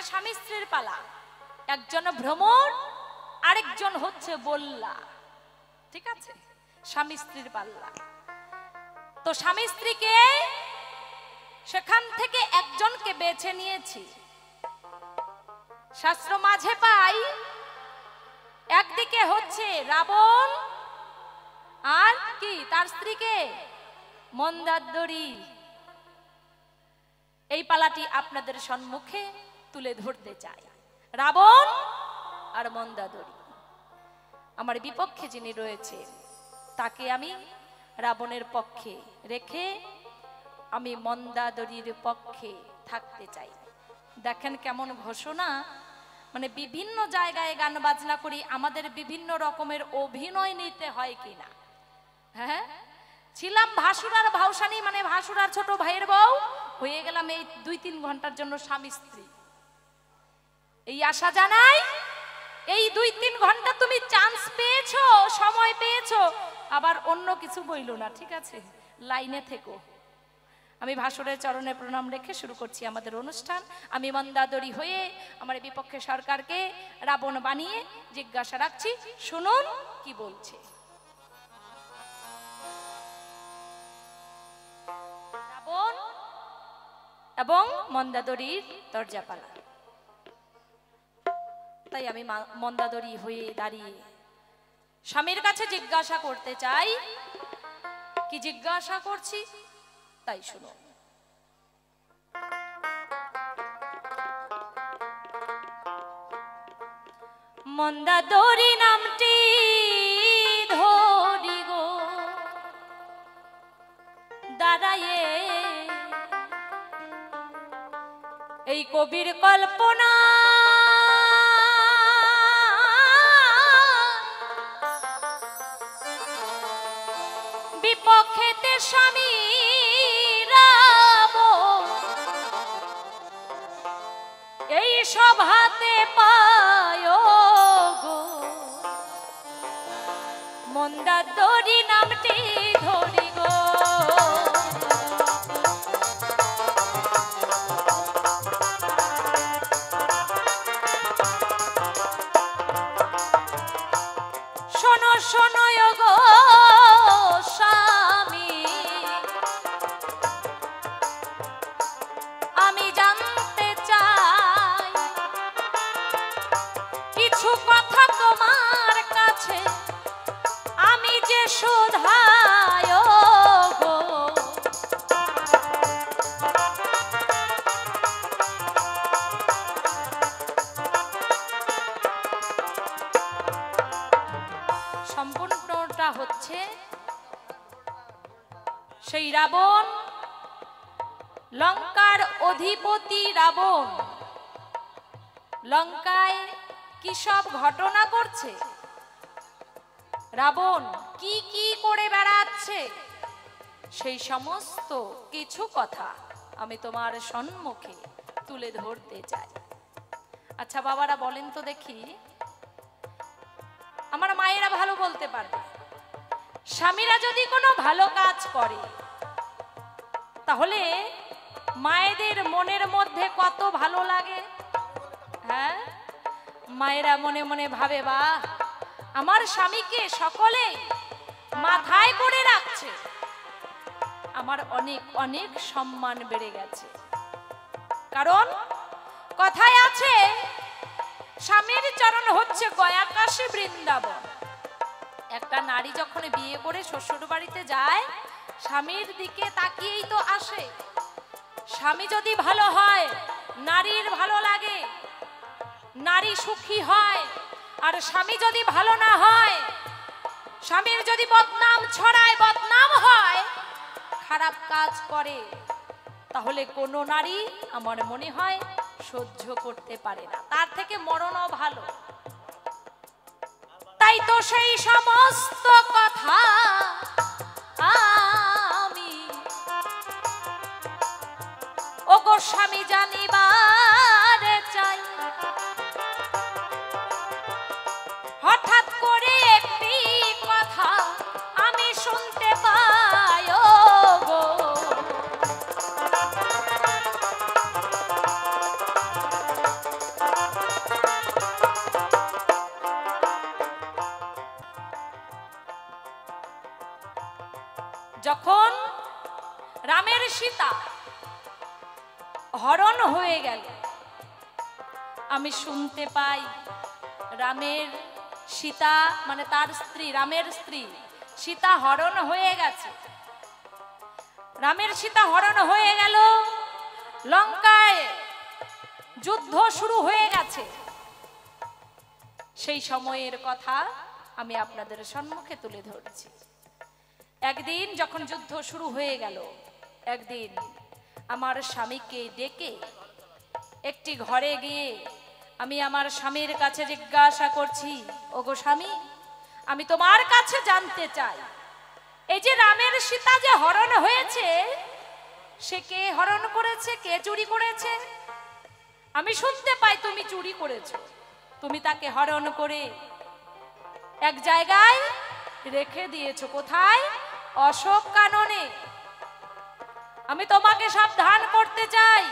স্বামী স্ত্রীর পালা, একজন ভ্রমর আরেকজন হচ্ছে বল্লা, ঠিক আছে, স্বামী স্ত্রীর পাল্লা। তো স্বামী স্ত্রীকে সেখান থেকে একজনকে বেছে নিয়েছি। শাস্ত্র মাঝে পাই একদিকে হচ্ছে রাবণ আর কি তার স্ত্রীকে মন্দাদরি। এই পালাটি আপনাদের সম্মুখে তুলে ধরতে চাই। রাবণ আর মন্দাদরি, আমার বিপক্ষে যিনি রয়েছে তাকে আমি রাবণের পক্ষে রেখে আমি মন্দাদরির পক্ষে থাকতে চাই। দেখেন কেমন ঘোষণা, মানে বিভিন্ন জায়গায় গান বাজনা করি, আমাদের বিভিন্ন রকমের অভিনয় নিতে হয় কিনা। হ্যাঁ, ছিলাম ভাসুরার ভাউসানি, মানে ভাসুরার ছোট ভাইয়ের বউ, হয়ে গেলাম এই 2-3 ঘন্টার জন্য স্বামী স্ত্রী। এই আশা জানাই এই 2-3 ঘন্টা তুমি চান্স পেয়েছো, সময় পেয়েছো, আবার অন্য কিছু বইলো না, ঠিক আছে, লাইনে থেকো। আমি ভাসুরের চরণে প্রণাম রেখে শুরু করছি আমাদের অনুষ্ঠান। আমি মন্দাদরি হয়ে আমার বিপক্ষে সরকারকে রাবণ বানিয়ে জিজ্ঞাসা রাখছি, শুনুন কি বলছে। রাবণ এবং মন্দাদরির দরজাপালা। তাই আমি মন্দাদরি হয়ে দাঁড়িয়ে স্বামীর কাছে জিজ্ঞাসা করতে চাই। কি জিজ্ঞাসা করছি তাই শুনো। মন্দাদরি নামটি ধরি গো দাঁড়ায়ে এই কবির কল্পনা, বিপক্ষেতে স্বামী রাবণ, এই সভাতে পায় গো মন্দাদরি নামটি ধরি গো। শোনো শোনো গো স্বামী, আমি জানতে চাই কিছু কথা তোমার কাছে, আমি যে শোধায় গো। সম্পূর্ণটা হচ্ছে সেই রাবণ, লঙ্কার অধিপতি রাবণ লঙ্কায় কি সব ঘটনা করছে, রাবণ কি কি করে বেড়াচ্ছে, সেই সমস্ত কিছু কথা আমি তোমার সম্মুখে তুলে ধরতে চাই। আচ্ছা বাবারা বলেন তো দেখি, আমার মায়েরা ভালো বলতে পারবে, স্বামীরা যদি কোনো ভালো কাজ করে তাহলে মায়েদের মনের মধ্যে কত ভালো লাগে। হ্যাঁ, মায়েরা মনে মনে ভাবে, বাহ আমার স্বামীকে সকলে মাথায় করে রাখছে, আমার অনেক অনেক সম্মান বেড়ে গেছে। কারণ কথায় আছে স্বামীর চরণ হচ্ছে গয়া কাশী বৃন্দাবন। একটা নারী যখন বিয়ে করে শ্বশুর বাড়িতে যায়, স্বামীর দিকে তাকিয়েই তো আসে। স্বামী যদি ভালো হয় নারীর ভালো লাগে, নারী সুখী হয়। আর স্বামী যদি ভালো না হয়, স্বামীর যদি বদনাম ছড়ায়, বদনাম হয়, খারাপ কাজ করে, তাহলে কোনো নারী আমার মনে হয় সহ্য করতে পারে না, তার থেকে মরণও ভালো। তাই তো সেই সমস্ত কথা আমি ও গো স্বামী জানিবার চাই। হঠাৎ করে একটি কথা আমি শুনতে পাই গো, হরণ হয়ে গেল। আমি শুনতে পাই রামের সীতা মানে তার স্ত্রী, রামের স্ত্রী সীতা হরণ হয়ে গেছে। রামের সীতা হরণ হয়ে গেল, লঙ্কায় যুদ্ধ শুরু হয়ে গেছে। সেই সময়ের কথা আমি আপনাদের সম্মুখে তুলে ধরছি। একদিন যখন যুদ্ধ শুরু হয়ে গেল, একদিন আমার স্বামীকে ডেকে একটি ঘরে গিয়ে আমি আমার স্বামীর কাছে জিজ্ঞাসা করছি, ওগো স্বামী, আমি তোমার কাছে জানতে চাই, এই যে রামের সীতা যে হরণ হয়েছে, সে কে হরণ করেছে, কে চুরি করেছে? আমি শুনতে পাই তুমি চুরি করেছো। তুমি তাকে হরণ করে এক জায়গায় রেখে দিয়েছো। কোথায়? অশোক কাননে। আমি তোমাকে সাবধান করতে চাই।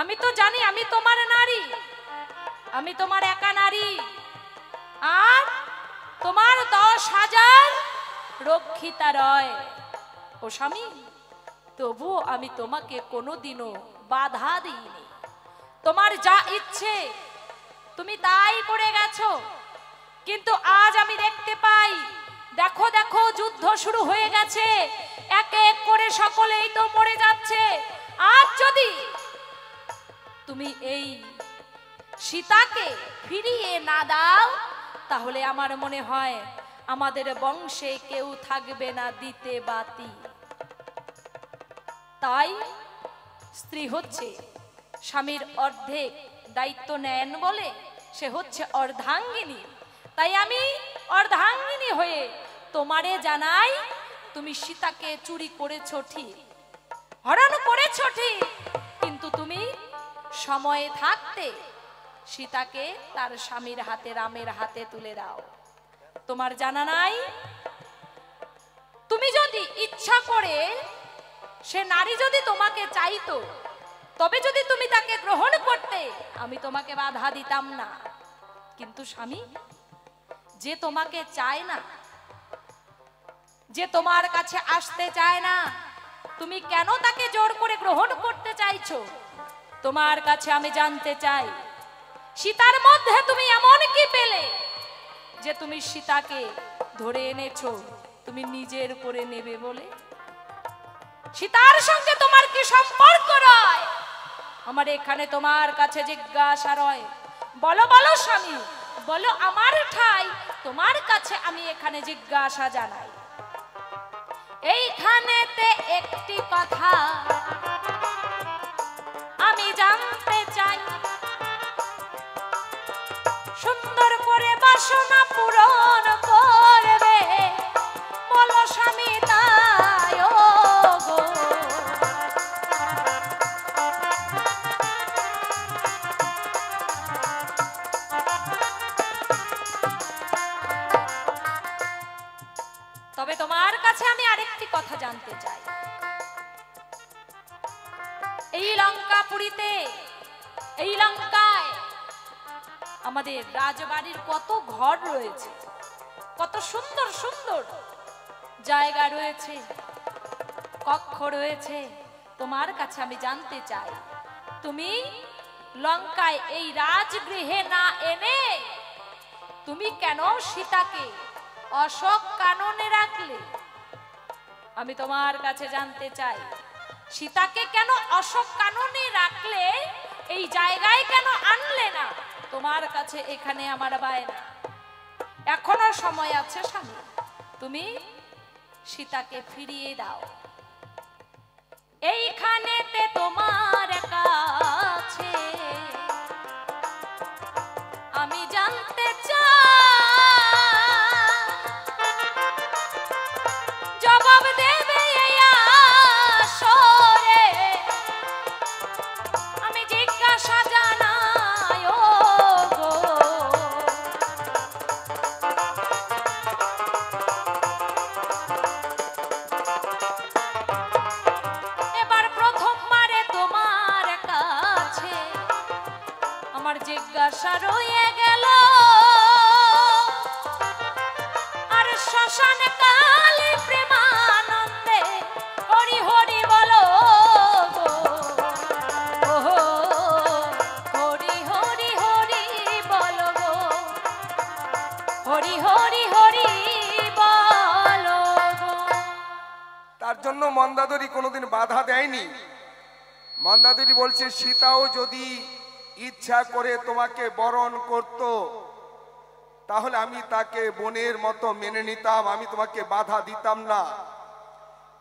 আমি তো জানি আমি তোমার নারী, আমি তোমার একা নারী, আর তোমার 10,000 রক্ষিতা রয়। ও স্বামী, তবু আমি তোমাকে কোনোদিনও বাধা দিইনি। তোমার যা ইচ্ছে তুমি তাই করে গেছো, কিন্তু আজ আমি দেখতে পাই, দেখো দেখো যুদ্ধ শুরু হয়ে গেছে, এক এক করে সকলেই তো মরে যাচ্ছে। আজ যদি তুমি এই সীতাকে ফিরিয়ে না দাও, তাহলে আমার মনে হয় আমাদের বংশে কেউ থাকবে না দিতে বাতি। তাই স্ত্রী হচ্ছে স্বামীর অর্ধেক দায়িত্ব নেন বলে সে হচ্ছে অর্ধাঙ্গিনী। তাই আমি অর্ধাঙ্গিনী হয়ে তোমারে জানাই, তুমি সীতাকে চুরি করেছো ঠিক, হরণ করেছো ঠিক, কিন্তু তুমি সময়ে থাকতে সীতাকে তার স্বামীর হাতে, রামের হাতে তুলে দাও। তোমার জানা নাই, তুমি যদি ইচ্ছা করে, সে নারী যদি তোমাকে চাইতো, তবে যদি তুমি তাকে গ্রহণ করতে, আমি তোমাকে বাধা দিতাম না। কিন্তু স্বামী যে তোমাকে চায় না, যে তোমার কাছে আসতে চায় না, তুমি কেন তাকে জোর করে গ্রহণ করতে চাইছো? তোমার কাছে আমি জানতে চাই, সীতার মধ্যে তুমি এমন কি পেলে যে তুমি সীতাকে ধরে এনেছো তুমি নিজের করে নেবে বলে? সীতার সঙ্গে তোমার কি সম্পর্ক রয়? আমার এখানে তোমার কাছে জিজ্ঞাসা রয়। বলো বলো স্বামী, বলো, আমার ঠাই তোমার কাছে আমি এখানে জিজ্ঞাসা জানাই। এইখানেতে একটি কথা আমি জানতে চাই, সুন্দর করে বাসনা পূরণ করবে, বলো স্বামী তাই গো। তবে তোমার কাছে আমি আরেকটি কথা জানতে চাই। এই লঙ্কাপুরীতে, এই লঙ্কায় আমাদের রাজবাড়ির কত ঘর রয়েছে, কত সুন্দর সুন্দর জায়গা রয়েছে, কক্ষ রয়েছে। তোমার কাছে আমি জানতে চাই, তুমি লঙ্কায় এই রাজগৃহে না এনে তুমি কেন সীতাকে অশোক কাননে রাখলে? আমি তোমার কাছে জানতে চাই, সীতাকে কেন অশোক কাননে রাখলে, এই জায়গায় কেন আনলে না? তোমার কাছে এখানে আমার বায়না, এখনো সময় আছে স্বামী, তুমি সীতাকে ফিরিয়ে দাও। এইখানেতে তোমার কাছে আমি জানতে চাই, জবাব দেবে এই আসরে, আমি জিজ্ঞাসা জানাই ও গো। এবার প্রথমবারে তোমার কাছে আমার জিজ্ঞাসা রয়ে গেল, আর শ্মশান কালে প্রেমানন্দে হরি হরি বলো গো। তার জন্য মন্দাদরি কোনোদিন বাধা দেয়নি। মন্দাদরি বলছে সীতাও যদি ইচ্ছা করে তোমাকে বরণ করত তাহলে আমি তাকে বোনের মতো মেনে নিতাম, আমি তোমাকে বাধা দিতাম না,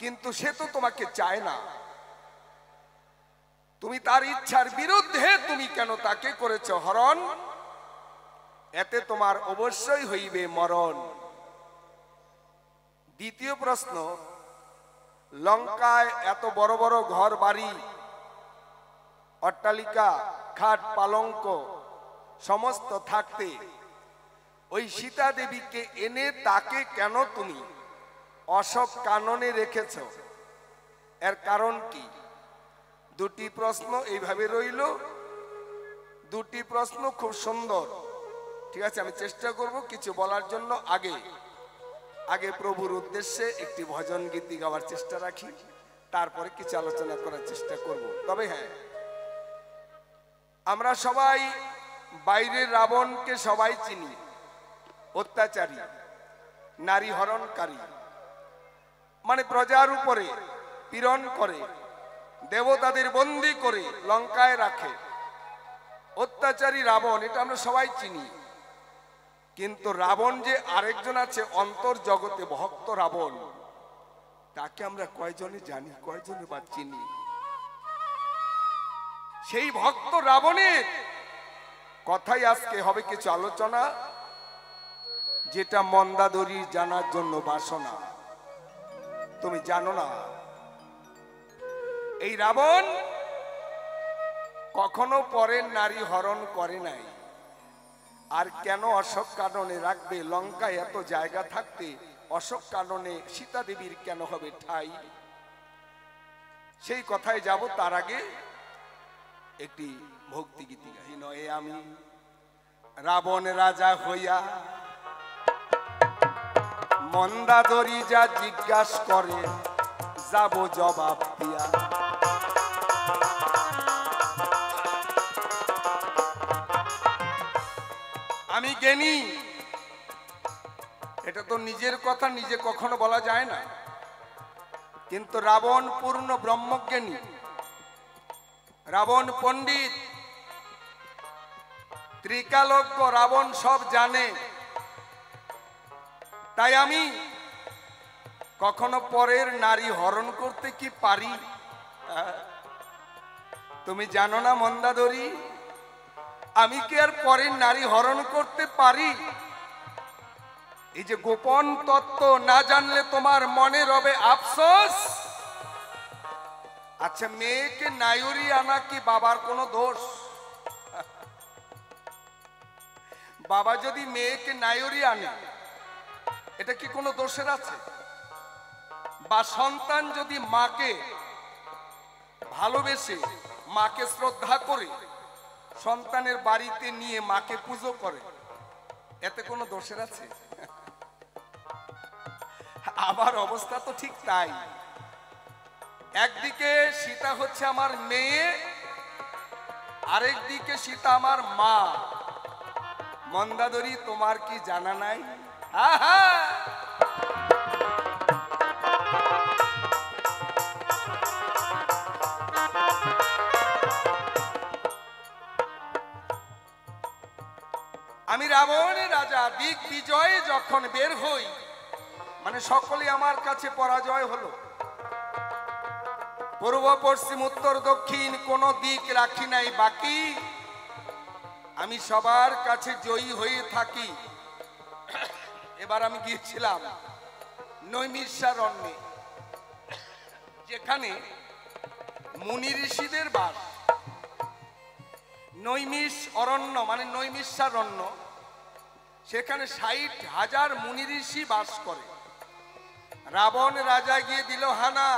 কিন্তু সে তো তোমাকে চায় না। তুমি তার ইচ্ছার বিরুদ্ধে তুমি কেন তাকে করেছ হরণ? এতে তোমার অবশ্যই হইবে মরণ। দ্বিতীয় প্রশ্ন, লঙ্কায় এত বড় বড় ঘর বাড়ি, অট্টালিকা, খাট পালঙ্ক সমস্ত থাকতে ওই সীতা দেবীকে এনে তাকে কেন তুমি অশোক কাননে রেখেছ? এর কারণ কি? দুটি প্রশ্ন এইভাবে রইল। দুটি প্রশ্ন খুব সুন্দর। ঠিক আছে, আমি চেষ্টা করব কিছু বলার জন্য। আগে প্রভুর উদ্দেশ্যে একটি ভজন গীতি গাওয়ার চেষ্টা রাখি, তারপরে কিছু আলোচনা করার চেষ্টা করব। তবে হ্যাঁ, আমরা সবাই বাইরের রাবণকে সবাই চিনি, অত্যাচারী, নারী হরণকারী, মানে প্রজার উপরে পীড়ন করে, দেবতাদের বন্দী করে লঙ্কায় রাখে, অত্যাচারী রাবণ, এটা আমরা সবাই চিনি। কিন্তু রাবণ যে আরেকজন আছে অন্তর জগতে, ভক্ত রাবণ, তাকে আমরা কয়জনে জানি, কয়জনে বা চিনি? সেই ভক্ত রাবণের কথাই আজকে হবে কিছু আলোচনা, যেটা মন্দাদরি জানার জন্য বাসনা। তুমি জানো না এই রাবণ কখনো পরের নারী হরণ করে নাই। আর কেন অশোক কাননে রাখবে? লঙ্কায় এত জায়গা থাকতে অশোক কাননে সীতা দেবীর কেন হবে ঠাঁই? সেই কথায় যাব। তার আগে একটি ভক্তি গীতি গাই। নয় আমি রাবণ রাজা হইয়া মন্দাদরি যা জিজ্ঞাসা করে যাব জবাব দিয়া। আমি জ্ঞানী, এটা তো নিজের কথা নিজে কখনো বলা যায় না, কিন্তু রাবণ পূর্ণ ব্রহ্মজ্ঞানী, রাবণ পণ্ডিত, ত্রিকালজ্ঞ, রাবণ সব জানে। তাই আমি কখনো পরের নারী হরণ করতে কি পারি? তুমি জানো না মন্দাদরি, আমি কি আর পরের নারী হরণ করতে পারি? এই যে গোপন তত্ত্ব না জানলে তোমার মনে রবে আফসোস। আচ্ছা, মেয়েকে নায়রি আনা কি বাবার কোনো দোষ? বাবা যদি মেয়েকে নায়রি আনে, এটা কি কোনো দোষের আছে? বা সন্তান যদি মাকে ভালোবেসে, মাকে শ্রদ্ধা করে সন্তানের বাড়িতে নিয়ে মাকে পুজো করে, এতে কোনো দোষের আছে? আবার অবস্থা তো ঠিক তাই। একদিকে সীতা হচ্ছে আমার মেয়ে, আরেকদিকে সীতা আমার মা। মন্দাদরি, তোমার কি জানা নাই? আমি রাবণের রাজা দিক বিজয়ে যখন বের হই, মানে সকলে আমার কাছে পরাজয় হলো। পূর্ব পশ্চিম উত্তর দক্ষিণ কোন দিক রাখি নাই বাকি, আমি সবার কাছে জয়ী হয়ে থাকি। এবার আমি গিয়েছিলাম নৈমিষারণ্যে, যেখানে মুনি ঋষিদের বাস। নৈমিষ অরণ্য মানে নৈমিষারণ্য, সেখানে 60,000 মুনি ঋষি বাস করে। রাবণ রাজা গিয়ে দিল হানা,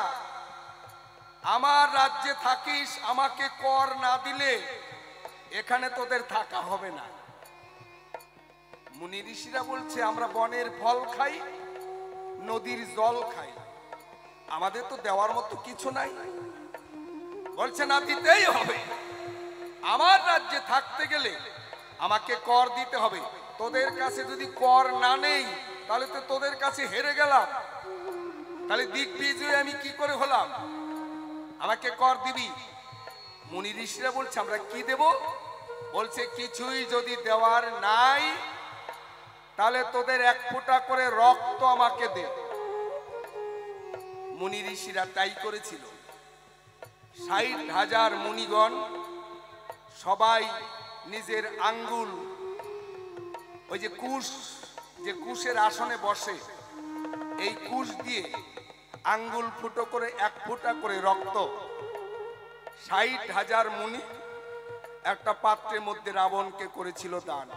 আমার রাজ্যে থাকিস, আমাকে কর না দিলে এখানে তোদের থাকা হবে না। মুনি ঋষিরা বলছে আমরা বনের ফল খাই, নদীর জল খাই, আমাদের তো দেওয়ার মতো কিছু নাই। বলছে না, দিতেই হবে। আমার রাজ্যে থাকতে গেলে আমাকে কর দিতে হবে। তোদের কাছে যদি কর না নেই তাহলে তো তোদের কাছে হেরে গেলাম। তাহলে দিগ্বিজয় আমি কি করে হলাম? আমাকে কর দিবি। মুনি ঋষিরা বলছে আমরা কি দেব? বলছে কিছুই যদি দেওয়ার নাই তাহলে তোদের এক ফোঁটা করে রক্ত আমাকে দে। মুনি ঋষিরা তাই করেছিল। 60,000 মুনিগণ সবাই নিজের আঙ্গুল, ওই যে কুশ, যে কুশের আসনে বসে, এই কুশ দিয়ে আঙ্গুল ফুটো করে এক ফোঁটা করে রক্ত 60,000 মুনি একটা পাত্রের মধ্যে রাবণকে করেছিল দান।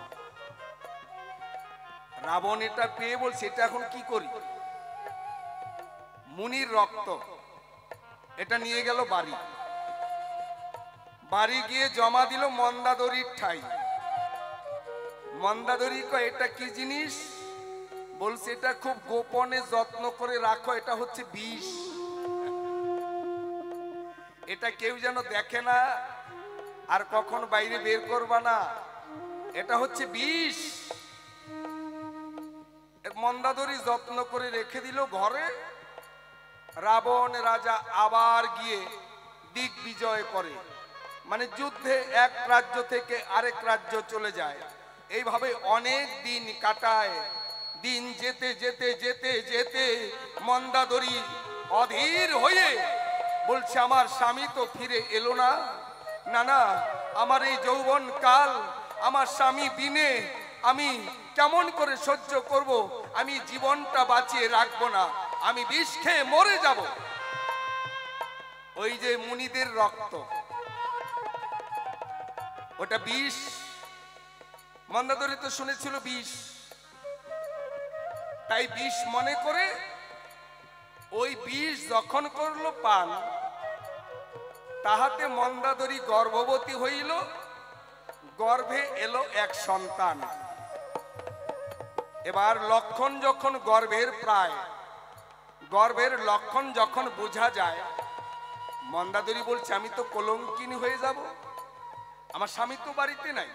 রাবণ এটা পেয়ে বলছে এটা এখন কি করি? মুনির রক্ত এটা নিয়ে গেল বাড়ি। বাড়ি গিয়ে জমা দিল মন্দাদরির ঠাই। মন্দাদরি কয় এটা কি জিনিস? বলছে এটা খুব গোপনে যত্ন করে রাখো, এটা হচ্ছে বিষ। এটা কেউ যেন দেখে না, আর কখন বাইরে বের করবা না, এটা হচ্ছে বিষ। মন্দাদরি যত্ন করে রেখে দিল ঘরে। রাবণ রাজা আবার গিয়ে দিগ্বিজয় করে, মানে যুদ্ধে এক রাজ্য থেকে আরেক রাজ্য চলে যায়। এইভাবে অনেক দিন কাটায়। দিন যেতে যেতে যেতে যেতে মন্দাদরি অধীর হয়ে বলছে আমার স্বামী তো ফিরে এলো না। না না, আমার এই যৌবন কাল আমার স্বামী বিনে আমি কেমন করে সহ্য করব? আমি জীবনটা বাঁচিয়ে রাখবো না, আমি বিষ খেয়ে মরে যাব। ওই যে মুনিদের রক্ত, ওটা বিষ। মন্দাদরি তো শুনেছিল বিষ, তাই বিষ মনে করে ওই বিষ যখন করলো পান, তাহাতে মন্দাদরি গর্ভবতী হইল। গর্ভে এলো এক সন্তান। এবার লক্ষণ যখন গর্ভের লক্ষণ যখন বোঝা যায়, মন্দাদরি বলছে আমি তো কলঙ্কিনী হয়ে যাব, আমার স্বামী তো বাড়িতে নাই,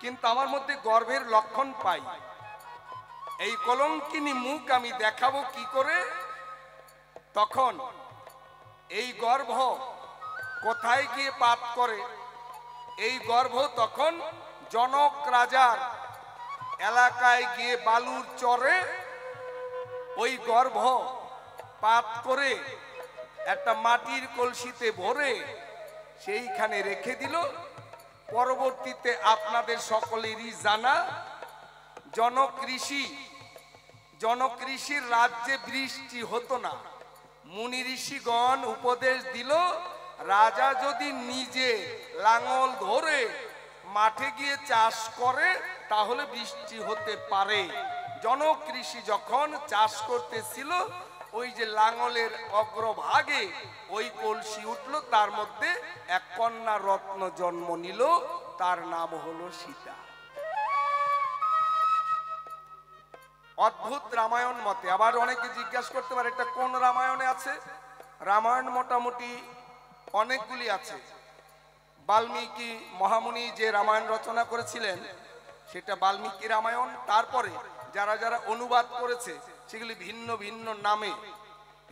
কিন্তু আমার মধ্যে গর্ভের লক্ষণ পাই। এই কলঙ্কিনী মুখ আমি দেখাবো কি করে? তখন এই গর্ভ কোথায় গিয়ে পাত করে? এই গর্ভ তখন জনক রাজার এলাকায় গিয়ে বালুর চরে ওই গর্ভ পাত করে একটা মাটির কলসিতে ভরে সেইখানে রেখে দিল। পরবর্তীতে আপনাদের সকলেরই জানা, জনক ঋষির রাজ্যে বৃষ্টি হতো না। মুনি ঋষিগণ উপদেশ দিল রাজা যদি নিজে লাঙল ধরে মাঠে গিয়ে চাষ করে তাহলে বৃষ্টি হতে পারে। জনক ঋষি যখন চাষ করতেছিল, ওই যে লাঙলের অগ্রভাগে ওই কলসি উঠল, তার মধ্যে এক কন্যা রত্ন জন্ম নিল, তার নাম হলো সীতা। অদ্ভুত রামায়ণ মতে। আবার অনেকে জিজ্ঞাসা করতে পারে এটা কোন রামায়ণে আছে? রামায়ণ মোটামুটি অনেকগুলি আছে। বাল্মীকি মহামুনি যে রামায়ণ রচনা করেছিলেন সেটা বাল্মীকি রামায়ণ। তারপরে যারা যারা অনুবাদ করেছে সেগুলি ভিন্ন ভিন্ন নামে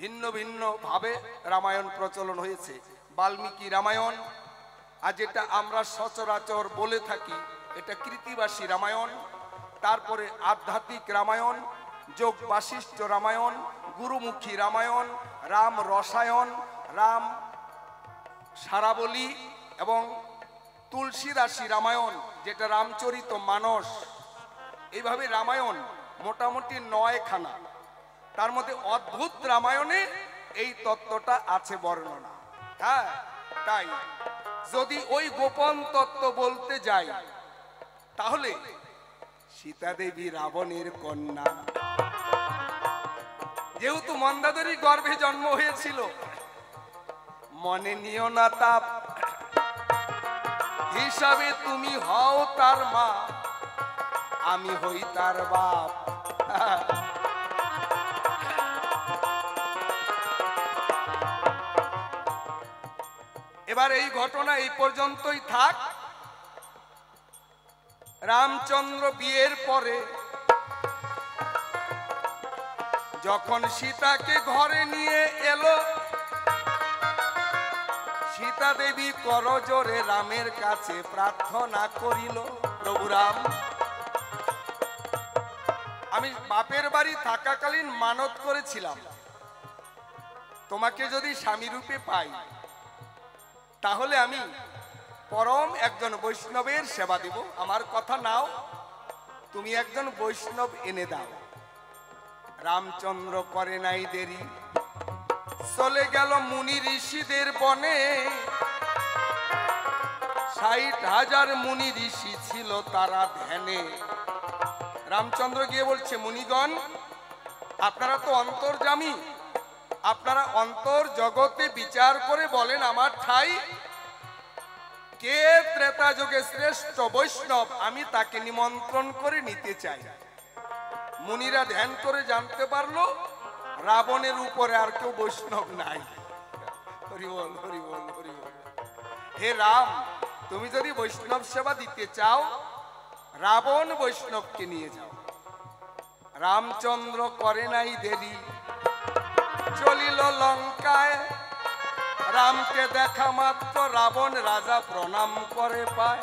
ভিন্ন ভিন্ন ভাবে রামায়ণ প্রচলন হয়েছে। বাল্মীকি রামায়ণ, আর যেটা আমরা সচরাচর বলে থাকি এটা কৃতিবাসী রামায়ণ। তারপরে আধ্যাত্মিক রামায়ণ, যোগ বাশিষ্ঠ রামায়ণ, গুরুমুখী রামায়ণ, রাম রসায়ন, রাম সারাবলী এবং তুলসীদাসী রামায়ণ যেটা রামচরিত মানস। এইভাবে রামায়ণ মোটামুটি 9 খানা। তার মধ্যে অদ্ভুত রামায়ণে এই তত্ত্বটা আছে বর্ণনা। হ্যাঁ, তাই যদি ওই গোপন তত্ত্ব বলতে যাই তাহলে সীতা দেবী রাবণের কন্যা, যেহেতু মন্দাদরি গর্ভে জন্ম হয়েছিল, মনে নিও না তাপ, হিসাবে তুমি হও তার মা, আমি হই তার বাপ। এবার এই ঘটনা এই পর্যন্তই থাক। রামচন্দ্র বিয়ের পরে যখন সীতাকে ঘরে নিয়ে এলো, সীতা দেবী করজোরে রামের কাছে প্রার্থনা করিল, প্রভু রাম, আমি বাপের বাড়ি থাকাকালীন মানত করেছিলাম তোমাকে যদি স্বামী রূপে পাই তাহলে আমি পরম একজন বৈষ্ণবের সেবা দেব। আমার কথা নাও, তুমি একজন বৈষ্ণব এনে দাও। রামচন্দ্র করে নাই দেরি, চলে গেল মুনি ঋষিদের বনে। ৬০,০০০ মুনি ঋষি ছিল তারা ধ্যানে। রামচন্দ্র গিয়ে বলছে, মুনিগণ, আপনারা তো অন্তর্যামী, আপনারা অন্তর জগতে বিচার করে বলেন আমার ঠাই কে ত্রেতা যুগে শ্রেষ্ঠ বৈষ্ণব, আমি তাকে নিমন্ত্রণ করে নিতে চাই। মুনিরা ধ্যান করে জানতে পারলো রাবণের উপরে আর কেউ বৈষ্ণব নাই। হরি বল, হরি বল, হরি বল। হে রাম, তুমি যদি বৈষ্ণব সেবা দিতে চাও, রাবণ বৈষ্ণবকে নিয়ে যাও। রামচন্দ্র করে নাই দেরি, চলিল লঙ্কায়। রামকে দেখা মাত্র রাবণ রাজা প্রণাম করে পায়।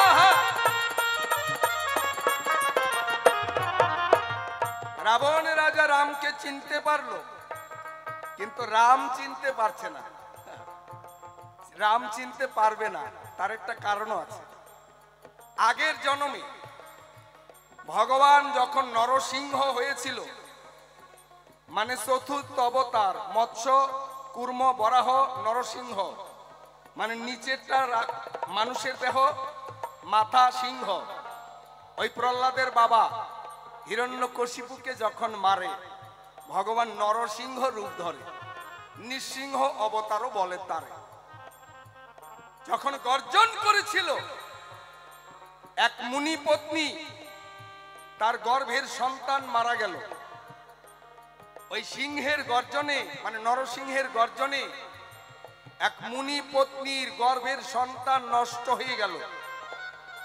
আহা, রাবণ রাজা রামকে চিনতে পারলো, কিন্তু রাম চিনতে পারছে না। রাম চিনতে পারবে না, তার একটা কারণ আছে। আগের জন্মে ভগবান যখন নরসিংহ হয়েছিল, মানে চতুর্থ অবতার, মৎস্য, কুর্ম, বরাহ, নরসিংহ, মানে নিচেরটা মানুষের দেহ, মাথা সিংহ। ওই প্রহ্লাদের বাবা হিরণ্যকশিপুকে যখন মারে, ভগবান নরসিংহ রূপ ধরে, নৃসিংহ অবতারও বলে তারে। যখন গর্জন করেছিল, এক মুনি পত্নী, তার গর্ভের সন্তান মারা গেল। ওই সিংহের গর্জনে, মানে নরসিংহের গর্জনে এক মুনি পত্নীর গর্ভের সন্তান নষ্ট হয়ে গেল।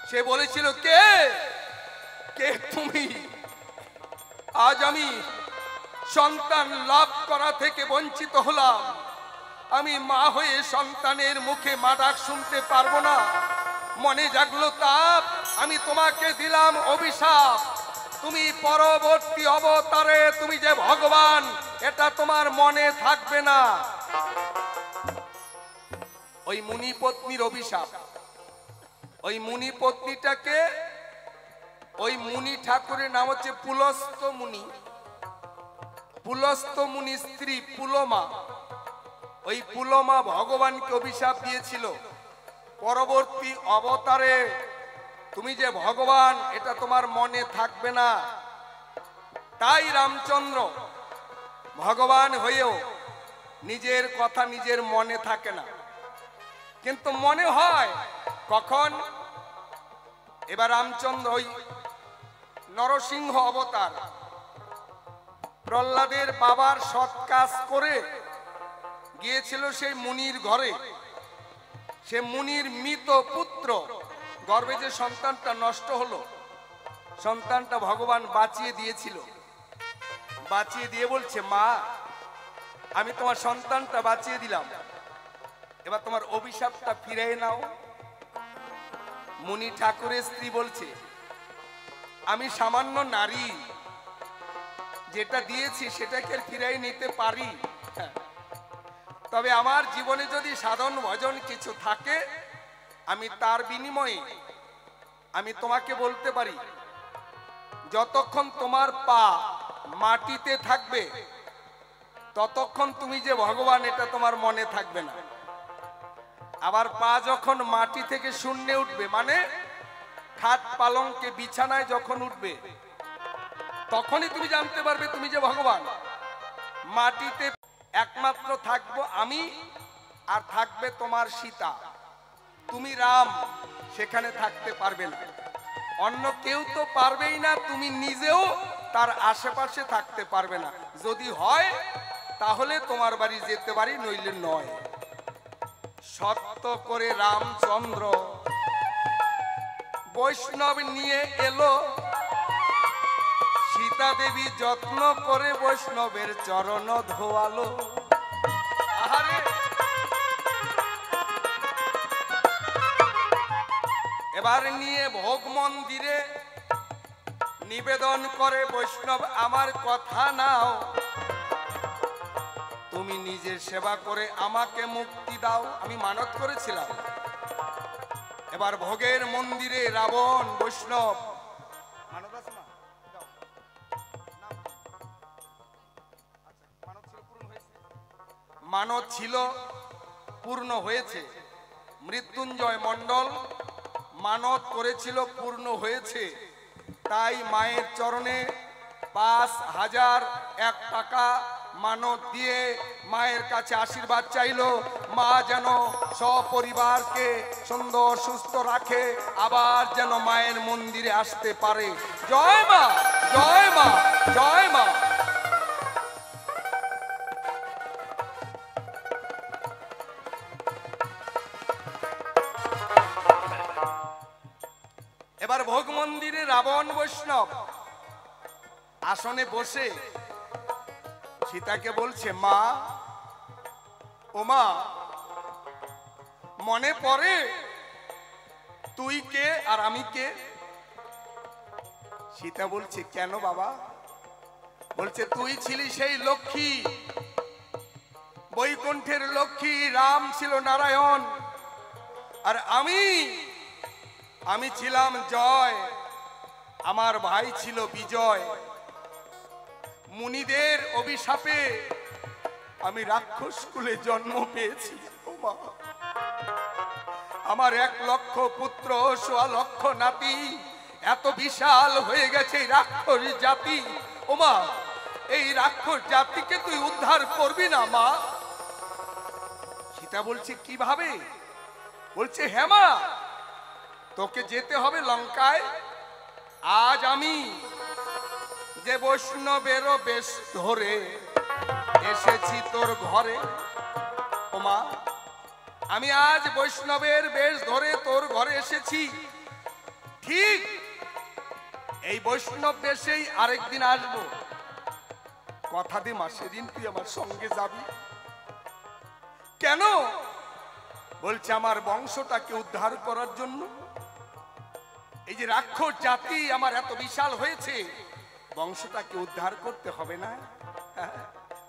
সে বলেছিল, কে কে তুমি? আজ আমি সন্তান লাভ করা থেকে বঞ্চিত হলাম। আমি মা হয়ে সন্তানের মুখে মা ডাক শুনতে পারবো না। মনে জাগলো তাপ, আমি তোমাকে দিলাম অভিশাপ। তুমি পরবর্তী অবতারে তুমি যে ভগবান, এটা তোমার মনে থাকবে না। ওই মুনি পত্নীর অভিশাপ। ওই মুনি পত্নীটাকে, ওই মুনি ঠাকুরের নাম হচ্ছে পুলস্ত মুনি। পুলস্ত মুনি স্ত্রী পুলমা, ওই পুলমা ভগবানকে অভিশাপ দিয়েছিল, পরবর্তী অবতারে তুমি যে ভগবান, এটা তোমার মনে থাকবে না। তাই রামচন্দ্র ভগবান হয়েও নিজের কথা নিজের মনে থাকে না, কিন্তু মনে হয় কখন। এবার রামচন্দ্র ওই নরসিংহ অবতার, প্রহ্লাদের বাবার সৎ কাজ করে গিয়েছিল সেই মুনির ঘরে। সে মুনির মৃত পুত্র, গর্ভে যে সন্তানটা নষ্ট হলো, সন্তানটা ভগবান বাঁচিয়ে দিয়েছিল। বাঁচিয়ে দিয়ে বলছে, মা, আমি তোমার সন্তানটা বাঁচিয়ে দিলাম, এবার তোমার অভিশাপটা ফিরিয়ে নাও। মুনি ঠাকুরের স্ত্রী বলছে, আমি সামান্য নারী, যেটা দিয়েছি সেটাকে ফিরিয়ে নিতে পারি, তবে আমার জীবনে যদি সাধন ভজন কিছু থাকে, আমি তার বিনিময়ে আমি তোমাকে বলতে পারি, যতক্ষণ তোমার পা মাটিতে থাকবে ততক্ষণ তুমি যে ভগবান, এটা তোমার মনে থাকবে না। আবার পা যখন মাটি থেকে শূন্যে উঠবে, মানে খাট পালঙ্কে বিছানায় যখন উঠবে, তখনই তুমি জানতে পারবে তুমি যে ভগবান। মাটিতে একমাত্র থাকবো আমি, আর থাকবে তোমার সীতা। তুমি রাম সেখানে থাকতে পারবে না, অন্য কেউ তো পারবেই না, তুমি নিজেও তার আশেপাশে থাকতে পারবে না। যদি হয় তাহলে তোমার বাড়ি যেতে পারি, নইলে নয়। সত্য করে রামচন্দ্র বৈষ্ণব নিয়ে এলো, সীতা দেবী যত্ন করে বৈষ্ণবের চরণ ধোয়ালো। আহারে, এবার নিয়ে ভোগ মন্দিরে নিবেদন করে, বৈষ্ণব আমার কথা নাও, তুমি নিজের সেবা করে আমাকে মুক্তি দাও, আমি মানত করেছিলাম। এবার ভোগের মন্দিরে রাবণ বৈষ্ণব মানত ছিল, পূর্ণ হয়েছে। মৃত্যুঞ্জয় মণ্ডল মানত করেছিল, পূর্ণ হয়েছে। তাই মায়ের চরণে ৫,০০০ টাকা মানত দিয়ে মায়ের কাছে আশীর্বাদ চাইলো, মা যেন সপরিবারকে সুন্দর সুস্থ রাখে, আবার যেন মায়ের মন্দিরে আসতে পারে। জয় মা, জয় মা, জয় মা। এবার ভোগ মন্দিরে রাবণ বৈষ্ণব আসনে বসে সীতাকে বলছে, মা, ও মা, মনে পড়ে তুই কে আর আমি কে? সীতা বলছে, কেন বাবা? বলছে, তুই ছিলি সেই লক্ষ্মী, বৈকুণ্ঠের লক্ষ্মী, রাম ছিল নারায়ণ, আর আমি ছিলাম জয়, আমার ভাই ছিল বিজয়। মুনিদের অভিশাপে আমি রাক্ষস কুলে জন্ম পেয়েছি। ও মা, আমার ১,০০,০০০ পুত্র, ১,০০,০০০ নাতি, এত বিশাল হয়ে গেছে এই রাক্ষস জাতি। ও মা, এই রাক্ষস জাতিকে তুই উদ্ধার করবি না মা? সীতা বলছে, কিভাবে? বলছে, হ্যাঁ মা, তোকে যেতে হবে লঙ্কায়। আজ আমি যে বৈষ্ণবেরও বেশ ধরে এসেছি তোর ঘরে। ও মা, আমি আজ বৈষ্ণবের বেশ ধরে তোর ঘরে এসেছি। ঠিক এই বৈষ্ণব বেশেই আরেকদিন আসবো। কথা দে মা, সেদিন তুই আমার সঙ্গে যাবি। কেন? বলছে, আমার বংশটাকে উদ্ধার করার জন্য। এই যে রাক্ষস জাতি আমার এত বিশাল হয়েছে, বংশটাকে উদ্ধার করতে হবে না?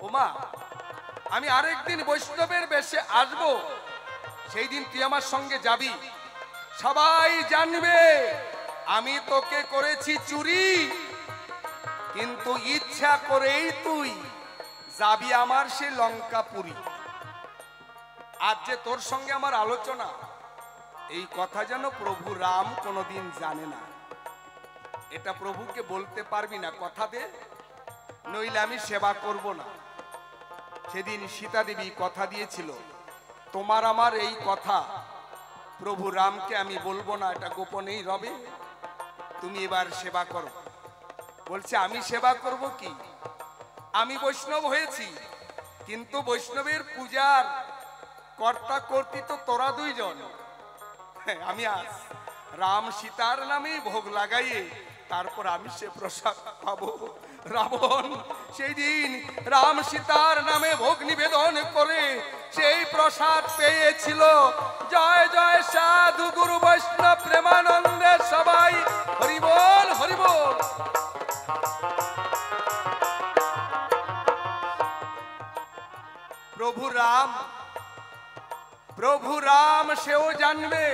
ও মা, আমি আরেকদিন বৈষ্ণবের বেশে আসব, সেই দিন তুই আমার সঙ্গে যাবি। সবাই জানবে আমি তোকে করেছি চুরি, কিন্তু ইচ্ছা করেই তুই যাবি আমার সে লঙ্কাপুরী। আজ যে তোর সঙ্গে আমার আলোচনা, এই কথা যেন প্রভু রাম কোনোদিন জানে না। এটা প্রভুকে বলতে পারবি না, কথা দে, নইলে আমি সেবা করব না। সেদিন সীতা দেবী কথা দিয়েছিল, তোমার আমার এই কথা প্রভু রামকে আমি বলবো না, এটা গোপনেই রবে, তুমি এবার সেবা করো। বলছে, আমি সেবা করব কি? আমি বৈষ্ণব হয়েছি, কিন্তু বৈষ্ণবের পূজার কর্তা কর্তৃ তো তোরা দুইজন। আমি আজ রাম সীতার নামে ভোগ লাগাইয়ে তারপর আমি সে প্রসাদ পাবো। রাবণ সেই দিন রাম সীতার নামে ভোগ নিবেদন করে সেই প্রসাদ পেয়েছিল। জয় জয় সাধু গুরু বৈষ্ণব প্রেমানন্দে সবাই হরি বল, হরি বল। প্রভু রাম সেও জানবে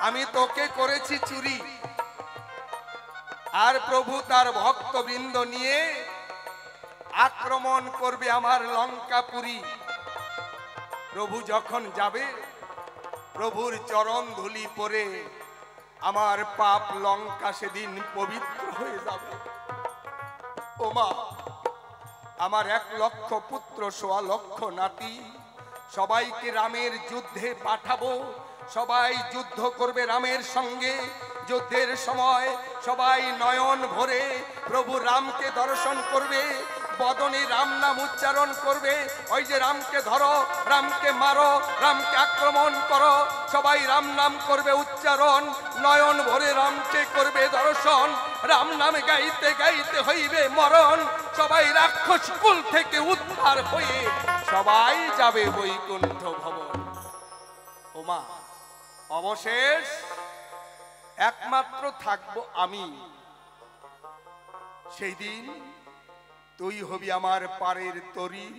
আমি তোকে করেছি চুরি, আর প্রভু তার ভক্তবৃন্দ নিয়ে আক্রমণ করবে আমার লঙ্কাপুরী। প্রভু যখন যাবে, প্রভুর চরণ ধুলি পরে আমার পাপ লঙ্কা সেদিন পবিত্র হয়ে যাবে। ও মা, আমার 1,00,000 পুত্র, 1,00,000 নাতি, সবাইকে রামের যুদ্ধে পাঠাবো। সবাই যুদ্ধ করবে রামের সঙ্গে। যুদ্ধের সময় সবাই নয়ন ভরে প্রভু রামকে দর্শন করবে। বদনে রাম নাম উচ্চারণ করবে। ওই যে রামকে ধরো, রামকে মারো, রামকে আক্রমণ করো, সবাই রাম নাম করবে উচ্চারণ, নয়ন ভরে রামকে করবে দর্শন। রাম নামে গাইতে গাইতে হইবে মরণ, সবাই রাক্ষস কুল থেকে উদ্ধার হয়ে সবাই যাবে বৈকুণ্ঠ ভবন। ওমা, অবশেষ একমাত্র থাকবো আমি। সেই দিন তুই হবি আমার পারের তরি,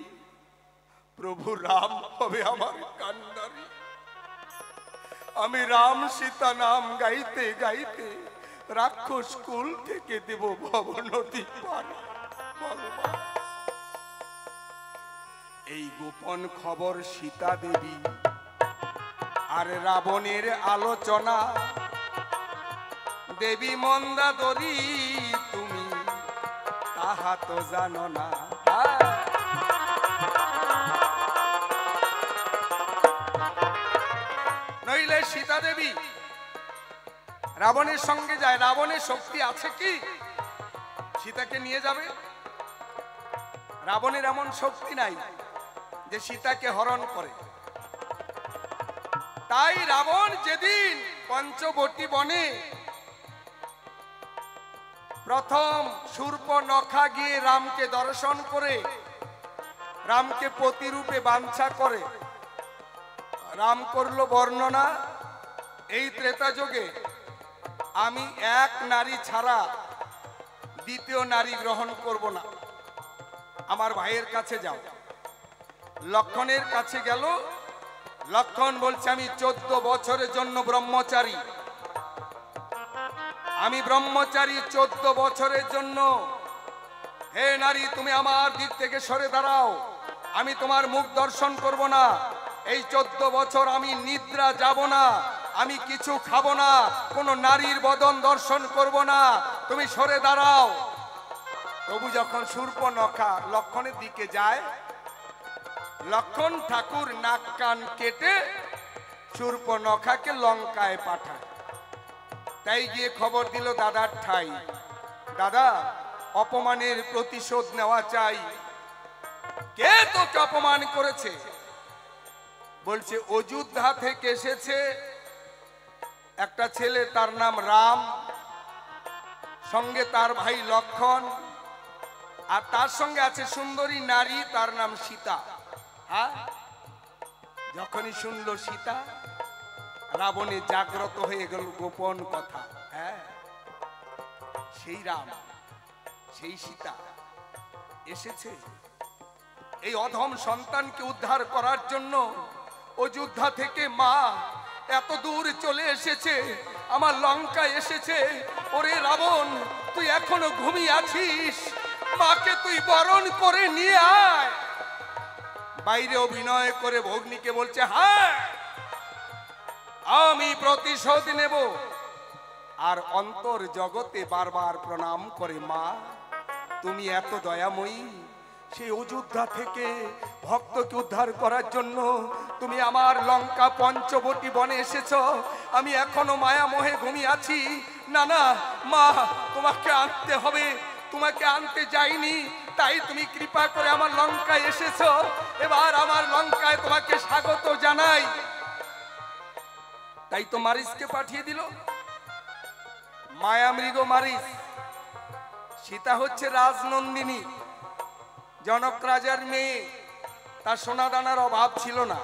প্রভু রাম হবে আমার কান্ডারি। আমি রাম সীতা নাম গাইতে গাইতে রাক্ষস কুল থেকে দেব ভব নদী পার। ভগবান, এই গোপন খবর সীতা দেবী আর রাবণের আলোচনা, দেবী মন্দাদরী তুমি তাহা তো জানো না। নইলে সীতা দেবী রাবণের সঙ্গে যায়, রাবণের শক্তি আছে কি সীতাকে নিয়ে যাবে? রাবণের এমন শক্তি নাই যে সীতাকে হরণ করে। তাই রাবণ যেদিন পঞ্চবটী বনে প্রথম শূর্পনখা গিয়ে রামকে দর্শন করে রামকে প্রতিরূপে বাঞ্ছা করে, রাম করলো বর্ণনা, এই ত্রেতা যুগে আমি এক নারী ছাড়া দ্বিতীয় নারী গ্রহণ করব না, আমার ভাইয়ের কাছে যাও। লক্ষণের কাছে গেল, লক্ষণ বলছে আমি 14 বছরের জন্য ব্রহ্মচারী, আমি ব্রহ্মচারী 14 বছরের জন্য। হে নারী, তুমি আমার দিক থেকে সরে দাঁড়াও, আমি তোমার মুখ দর্শন করব না। এই 14 বছর আমি নিদ্রা যাব না, আমি কিছু খাবো না, কোনো নারীর বদন দর্শন করব না, তুমি সরে দাঁড়াও। তবু যখন শূর্পনখা লক্ষণের দিকে যায়, লক্ষণ ঠাকুর নাক কান কেটে শূর্পনখাকে লঙ্কায় পাঠায়। তাই গিয়ে খবর দিল দাদার ঠাই, দাদা অপমানের প্রতিশোধ নেওয়া চাই। কে তোকে অপমান করেছে? বলছে অযোধ্যা থেকে এসেছে একটা ছেলে, তার নাম রাম, সঙ্গে তার ভাই লক্ষণ, আর তার সঙ্গে আছে সুন্দরী নারী, তার নাম সীতা। হ্যাঁ, যখনই শুনলো সীতা, রাবণে জাগ্রত হয়ে গেল গোপন কথা। হ্যাঁ, সেই রাম সেই সীতা এসেছে এই অধম সন্তানকে উদ্ধার করার জন্য। অযোধ্যা থেকে মা এত দূর চলে এসেছে, আমার লঙ্কা এসেছে। ওরে রাবণ, তুই এখনো ঘুমিয়ে আছিস, মাকে তুই বরণ করে নিয়ে আয়। বাইরে অভিনয় করে ভগ্নীকে বলছে, হ্যাঁ আমি প্রতিশোধ নেব। আর অন্তর জগতে বারবার প্রণাম করে, মা তুমি এত দয়াময়ী, সেই অযোধ্যা থেকে ভক্তকে উদ্ধার করার জন্য তুমি আমার লঙ্কা পঞ্চবটী বনে এসেছো, আমি এখনো মায়া মোহে ঘুমিয়ে আছি। না না মা, তোমাকে আনতে হবে, তোমাকে আনতে যাইনি, তাই তুমি কৃপা করে আমার লঙ্কায় এসেছো, এবার আমার লঙ্কায় তোমাকে স্বাগত জানাই। তাই তো মারিচকে পাঠিয়ে দিল, মায়া মৃগ মারিচ। সীতা হচ্ছে রাজনন্দিনী, জনক রাজার মেয়ে, তার সোনা দানার অভাব ছিল না।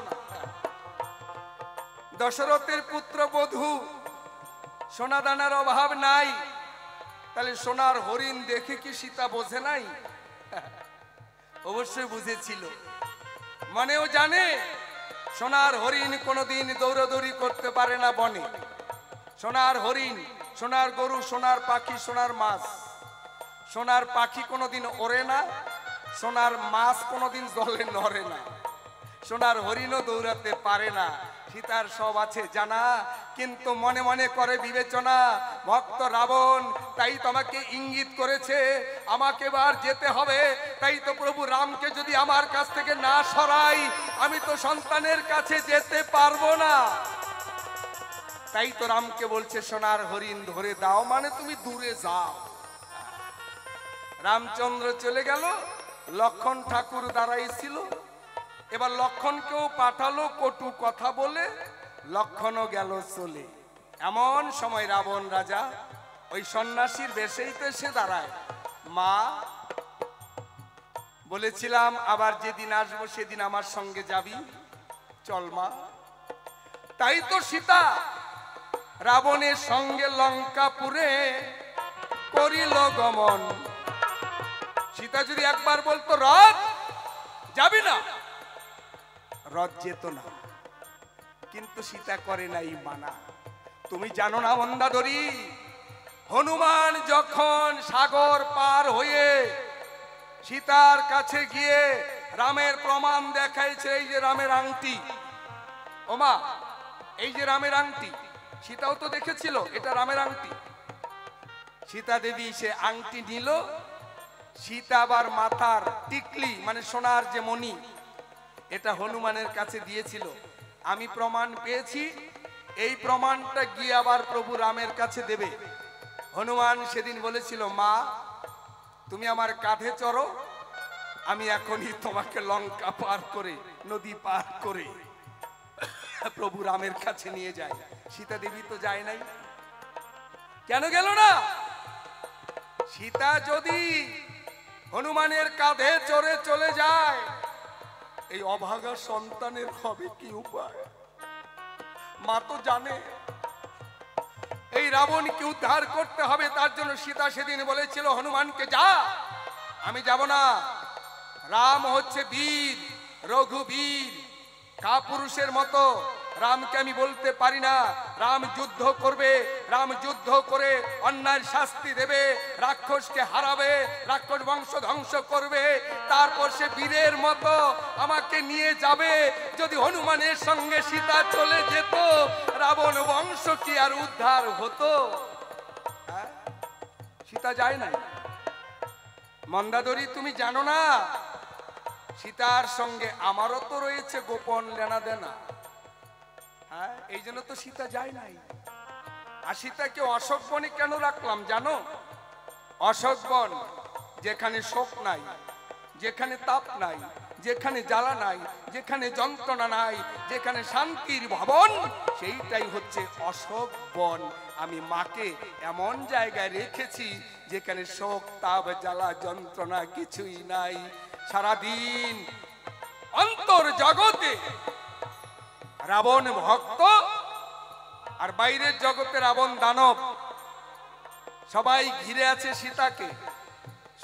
দশরথের পুত্র বধূ, সোনা দানার অভাব নাই। তাহলে সোনার হরিণ দেখে কি সীতা বোঝে নাই? অবশ্যই বুঝেছিল। মানেও জানে সোনার হরিণ কোনোদিন দৌড়াদৌড়ি করতে পারে না বনে। সোনার হরিণ, সোনার গরু, সোনার পাখি, সোনার মাছ। সোনার পাখি কোনোদিন ওড়ে না, সোনার মাছ কোনোদিন জলে নড়ে না, সোনার হরিণও দৌড়াতে পারে না। সীতার সব আছে জানা, কিন্তু মনে মনে করে বিবেচনা, ভক্ত রাবণ তাই তোমাকে ইঙ্গিত করেছে আমাকে এবার যেতে হবে। তাই তো প্রভু রামকে যদি আমার কাছ থেকে না সরাই, আমি তো সন্তানের কাছে যেতে পারবো না। তাই তো রামকে বলছে সোনার হরিণ ধরে দাও, মানে তুমি দূরে যাও। রামচন্দ্র চলে গেল, লক্ষণ ঠাকুর দাঁড়াইছিল। এবার লক্ষণকেও পাঠালো কটু কথা বলে, লক্ষণও গেল চলে। এমন সময় রাবণ রাজা ওই সন্ন্যাসীর বেশেই তো এসে দাঁড়ায়। মা, বলেছিলাম আবার যেদিন আসবো সেদিন আমার সঙ্গে যাবি, চল মা। তাই তো সীতা রাবণের সঙ্গে লঙ্কাপুরে করিল গমন। সীতা যদি একবার বলতো রথ যাবি না, রথ যেত না, কিন্তু সীতা করে নাই মানা। তুমি জানো না মন্দাদরী, হনুমান যখন সাগর পার হয়ে সীতার কাছে গিয়ে রামের প্রমাণ দেখাইছে, এই যে রামের আংটি, ওমা এই যে রামের আংটি, সীতাও তো দেখেছিল এটা রামের আংটি। সীতা দেবী সে আংটি নিল। সীতা আবার মাথার টিকলি মানে সোনার যে মণি, এটা হনুমানের কাছে দিয়েছিল। আমি প্রমাণ পেয়েছি, এই প্রমাণটা গিয়ে আবার প্রভু রামের কাছে দেবে। হনুমান সেদিন বলেছিল, মা তুমি আমার কাঁধে চড়ো, আমি এখনই তোমাকে লঙ্কা পার করে নদী পার করে প্রভু রামের কাছে নিয়ে যাই। সীতা দেবী তো যায় নাই। কেন গেল না? সীতা যদি হনুমানের কাঁধে চড়ে চলে যায়, এই অভাগা সন্তানের হবে কি উপায়? মা তো জানে এই রাবণকে উদ্ধার করতে হবে। তার জন্য সীতা সেদিন বলেছিল হনুমানকে, যা, আমি যাব না। রাম হচ্ছে বীর, রঘুবীর, কাপুরুষের মতো। রামকে আমি বলতে পারি না রাম যুদ্ধ করবে, রাম যুদ্ধ করে অন্যায়ের শাস্তি দেবে, রাক্ষসকে হারাবে, রাক্ষস বংশ ধ্বংস করবে, তারপর সে বীরের মতো আমাকে নিয়ে যাবে। যদি হনুমানের সঙ্গে সীতা চলে যেত, রাবণ বংশ কি আর উদ্ধার হতো? সীতা যায় না। মন্দাদরী তুমি জানো না, সীতার সঙ্গে আমারও তো রয়েছে গোপন লেনা দেনা। হ্যাঁ, এই জন্য তো সীতা যায় নাই। আর সীতাকে অশোক বনে কেন রাখলাম জানো? অশোক বন যেখানে শোক নাই, যেখানে তাপ নাই, যেখানে জ্বালা নাই, যেখানে যন্ত্রণা নাই, যেখানে শান্তির ভবন, সেইটাই হচ্ছে অশোক বন। আমি মাকে এমন জায়গায় রেখেছি যেখানে শোক তাপ জ্বালা যন্ত্রণা কিছুই নাই। সারাদিন অন্তর জগতে রাবণ ভক্ত, আর বাইরের জগতে রাবণ দানব। সবাই ঘিরে আছে সীতাকে।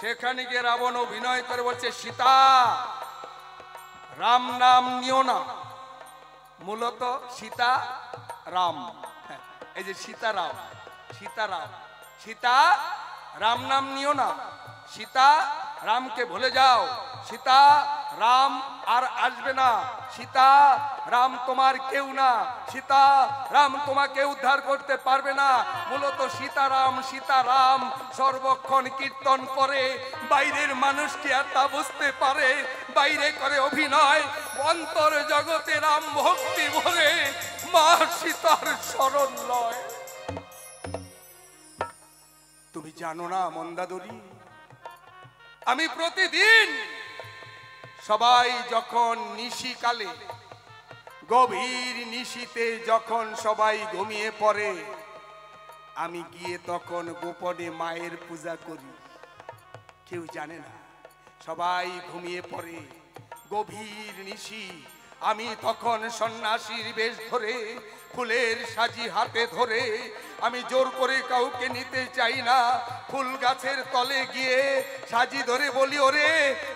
সেখানে গিয়ে রাবণ অভিনয় করে বলছে, সীতা রাম নাম নিও না। মূলত সীতা রাম, এই যে সীতারাম, সীতারাম, সীতা রাম নাম নিও না। সীতা রামকে ভুলে যাও। সীতা রাম আর আসবে না। সীতা রাম তোমার কেউ না। সীতা রাম তোমাকে উদ্ধার করতে পারবে না। মূলত সীতারাম সীতারাম সর্বক্ষণ কীর্তন করে। বাইরের মানুষ কি আর তা বুঝতে পারে? বাইরে করে অভিনয়, অন্তর জগতে রাম ভক্তি ভরে মা সীতার শরণ লয়। তুমি জানো না মন্দাদরী, আমি প্রতিদিন সবাই যখন নিশিকালে গভীর নিশিতে যখন সবাই ঘুমিয়ে পড়ে, আমি গিয়ে তখন গোপনে মায়ের পূজা করি। কেউ জানে না, সবাই ঘুমিয়ে পড়ে। গভীর নিশি আমি তখন সন্ন্যাসীর বেশ ধরে, ফুলের সাজি হাতে ধরে, আমি জোর করে কাউকে নিতে চাই না। ফুল গাছের তলে গিয়ে সাজি ধরে বলি, ওরে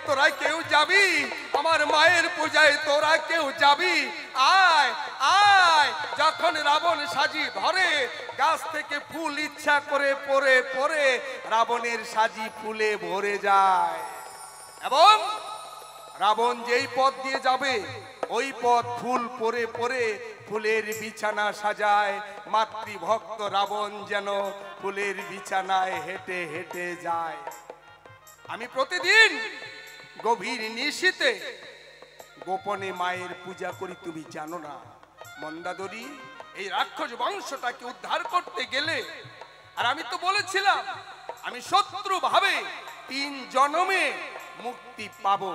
তোরা কেউ যাবি আমার মায়ের পূজায়? তোরা কেউ যাবি? আয় আয়। যখন রাবণ সাজি ধরে, গাছ থেকে ফুল ইচ্ছা করে পরে পরে রাবণের সাজি ফুলে ভরে যায়। এবং রাবণ যেই পথ দিয়ে যাবে, ওই পথ ফুল পরে পরে ফুলের বিছানা সাজায়। মাতৃভক্ত রাবণ যেন ফুলের বিছানায় হেঁটে হেঁটে যায়। আমি প্রতিদিন গভীর নিশীতে গোপনে মায়ের পূজা করি। তুমি জানো না মন্দাদরী, এই রাক্ষস বংশটাকে উদ্ধার করতে গেলে, আর আমি তো বলেছিলাম আমি শত্রু ভাবে 3 জন্মে মুক্তি পাবো।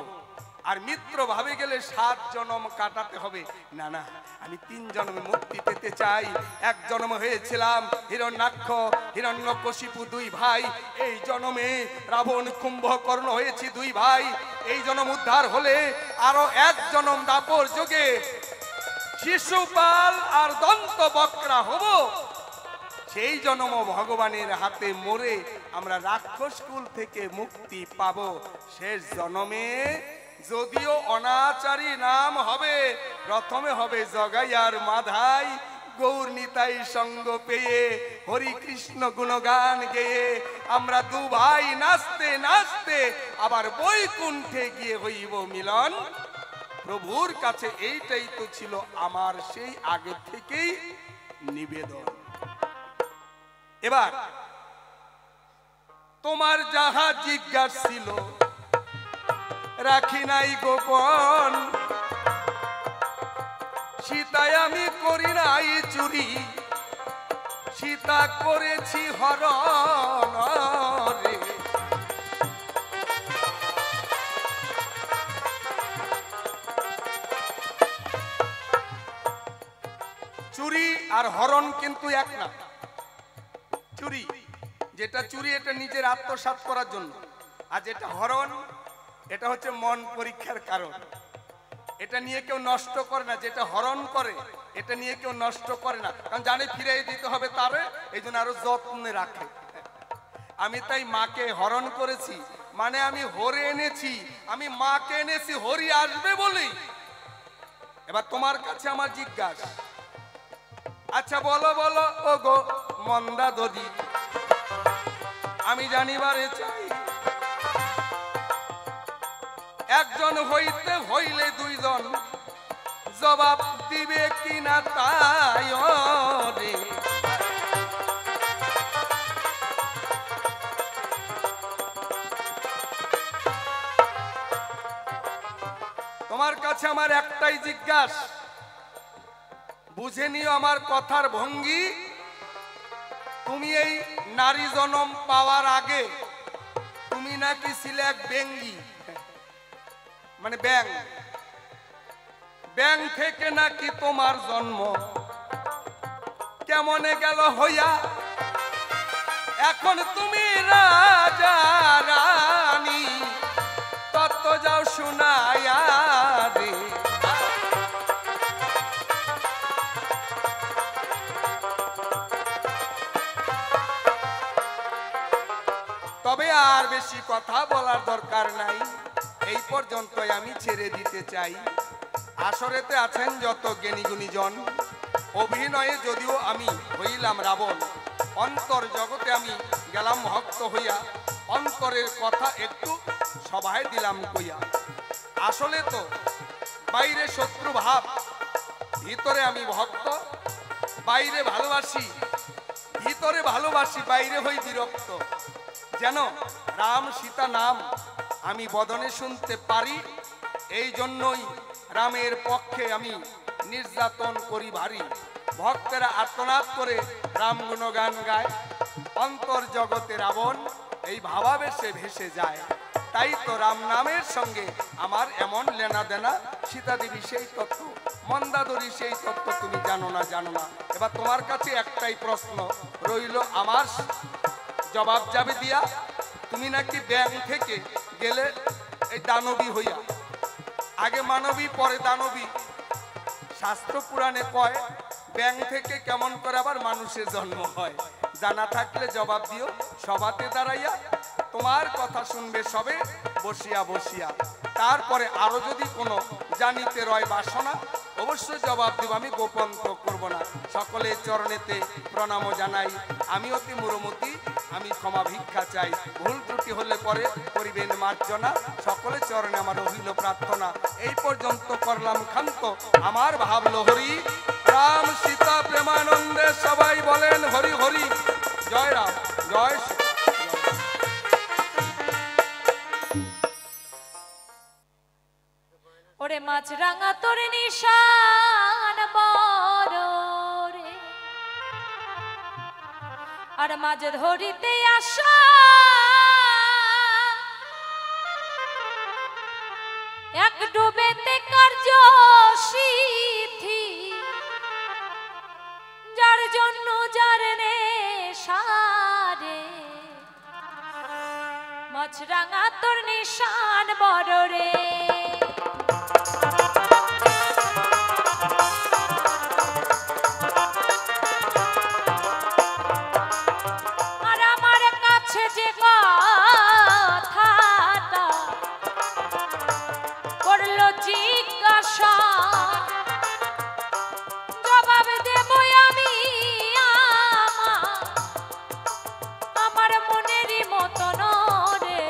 আর মিত্র ভাবে গেলে 7 জন্ম কাটাতে হবে, না না, আমি 3 জন্মে মুক্তি পেতে চাই। 1 জন্ম হয়েছিলাম হিরণ্যাক্ষ হিরণ্যকশিপু 2 ভাই, এই জন্মে রাবণ কুম্ভকর্ণ হয়েছি 2 ভাই। এই জন্ম উদ্ধার হলে আরো 1 জন্ম দাপর যুগে শিশুপাল আর দন্ত বক্রা হব। সেই জন্ম ভগবানের হাতে মরে আমরা রাক্ষস কুল থেকে মুক্তি পাবো। শেষ জন্মে যদিও অনাচারী নাম হবে, প্রথমে হবে জগাইয়ার মাধাই, গৌর নিতাই সঙ্গ পেয়ে হরি কৃষ্ণ গুণগান গেয়ে আমরা 2 ভাই নাচতে নাচতে আবার বৈকুণ্ঠে গিয়ে হইব মিলন। প্রভুর কাছে এইটাই তো ছিল আমার সেই আগে থেকেই নিবেদন। এবার তোমার যাহা জিজ্ঞাসা ছিল রাখি নাই গোপন, সীতায় আমি করি নাই চুরি, সীতা করেছি হরণ রে। চুরি আর হরণ কিন্তু এক না। চুরি যেটা চুরি এটা নিজের আত্মসাৎ করার জন্য, আর যেটা হরণ এটা হচ্ছে মন পরীক্ষার কারণ। এটা নিয়ে কেউ নষ্ট করে না, যেটা হরণ করে এটা নিয়ে কেউ নষ্ট করে না, কারণ জানে ফিরিয়ে দিতে হবে তারে, এই জন্য আরো যত্নে রাখে। আমি তাই মাকে হরণ করেছি, মানে আমি হরে এনেছি, আমি মাকে এনেছি হরি আসবে বলেই। এবার তোমার কাছে আমার জিজ্ঞাসা, আচ্ছা বলো বলো ও গো মন্দা দদি, আমি জানিবারে চাই একজন হইতে হইলে 2 জন জবাব দিবে কিনা তাই রে। তোমার কাছে আমার একটাই জিজ্ঞাসা, বুঝে নিও আমার কথার ভঙ্গি। তুমি এই নারী জনম পাওয়ার আগে তুমি নাকি ছিলে এক বেঙ্গি, মানে ব্যাং, ব্যাং থেকে নাকি তোমার জন্ম। কেমনে গেল হইয়া এখন তুমি রাজা রানী, তত্ত্ব যাও শুনাইয়া রে। তবে আর বেশি কথা বলার দরকার নাই, এই পর্যন্তই আমি ছেড়ে দিতে চাই। আসরেতে আছেন যত জ্ঞানী গুণীজন, অভিনয়ে যদিও আমি হইলাম রাবণ, অন্তর জগতে আমি গেলাম ভক্ত হইয়া, অন্তরের কথা একটু সবাই দিলাম কইয়া। আসলে তো বাইরে শত্রু ভাব, ভিতরে আমি ভক্ত। বাইরে ভালোবাসি, ভিতরে ভালোবাসি, বাইরে হই বিরক্ত। যেন রাম সীতা নাম আমি বদনে শুনতে পারি, এই জন্যই রামের পক্ষে আমি নির্যাতন করি ভারী। ভক্তেরা আর্তনাদ করে রাম গুণগান গায়, অন্তর জগতে রাবণ এই ভাবাবেশে ভেসে যায়। তাই তো রাম নামের সঙ্গে আমার এমন লেনা দেনা। সীতা দেবী সেই তত্ত্ব, মন্দাদরী সেই তত্ত্ব তুমি জানো না, জানো না। এবার তোমার কাছে একটাই প্রশ্ন রইল, আমার জবাব যাবে দিয়া। তুমি নাকি ব্যাং থেকে গেলে এই দানবী হইয়া, আগে মানবী পরে দানবী। শাস্ত্র পুরাণে কয় ব্যাং থেকে কেমন করে আবার মানুষের জন্ম হয়। জানা থাকলে জবাব দিও সভাতে দাঁড়াইয়া, তোমার কথা শুনবে সবে বসিয়া বসিয়া। তারপরে আরো যদি কোনো জানিতে রয় বাসনা, অবশ্যই জবাব দিব, আমি গোপন তো করবো না। সকলের চরণেতে প্রণাম জানাই, আমি অতি মুরমতি, আমি ক্ষমা ভিক্ষা চাই। ভুল ত্রুটি হলে পরে করিবেন মার্জনা, সকলের চরণে আমার রহিল প্রার্থনা। এই পর্যন্ত করলাম ক্ষান্ত আমার ভাব লহরী। রাম সীতা প্রেমানন্দে সবাই বলেন হরি হরি। জয় রাম, জয় শ্রী। ওরে মাছরাঙা তোর নিশান বড় রে, আর মাঝ ধরিতে আসা মাছরাঙা তোর নিশান বড় রে। আর আমার কাছে যে কথাটা করলো জিজ্ঞাসা, জবাব দেব আমি আমার মনেরই মতন রে।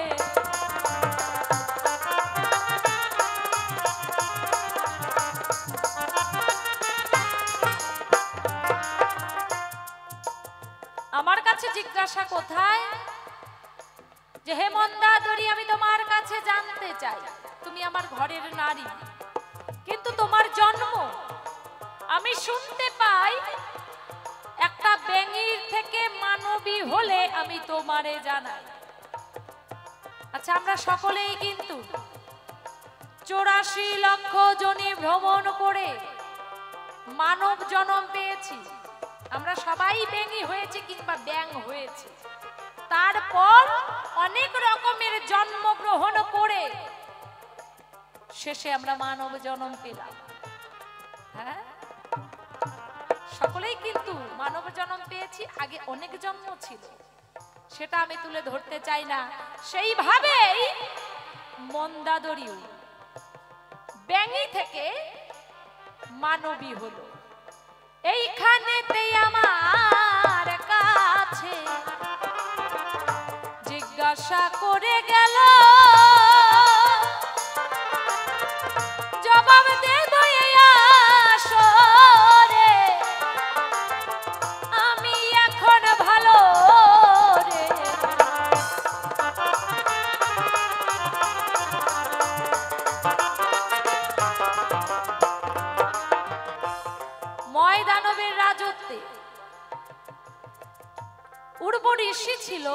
আমার কাছে জিজ্ঞাসা কোথায়, যে হে মন্দাদরি, আমি তোমার কাছে জানতে চাই, তুমি আমার ঘরের নারী, কিন্তু তোমার জন্ম আমি শুনতে পাই একটা বেঙির থেকে মানবী হলে আমি তোমারে জানাই। আচ্ছা, আমরা সকলেই কিন্তু 84 লক্ষ জনি ভ্রমণ করে মানব জন্ম পেয়েছি। আমরা সবাই বেঙি হয়েছি কিংবা ব্যাং হয়েছি, তারপর অনেক রকমের জন্মগ্রহণ করে শেষে আমরা মানব জন্ম পেলাম। হ্যাঁ, সকলেই কিন্তু মানব জন্ম পেয়েছি, আগে অনেক জন্ম ছিল, সেটা আমি তুলে ধরতে চাই না। সেইভাবেই মন্দাদরিও ব্যাঙি থেকে মানবী হলো। এইখানেতেই আমার কাছে জিজ্ঞাসা করে গেল, জবাব দেব আসরে আমি এখন ভালো রে। ময়দানবের রাজত্বে উর্ব ঋষি ছিল।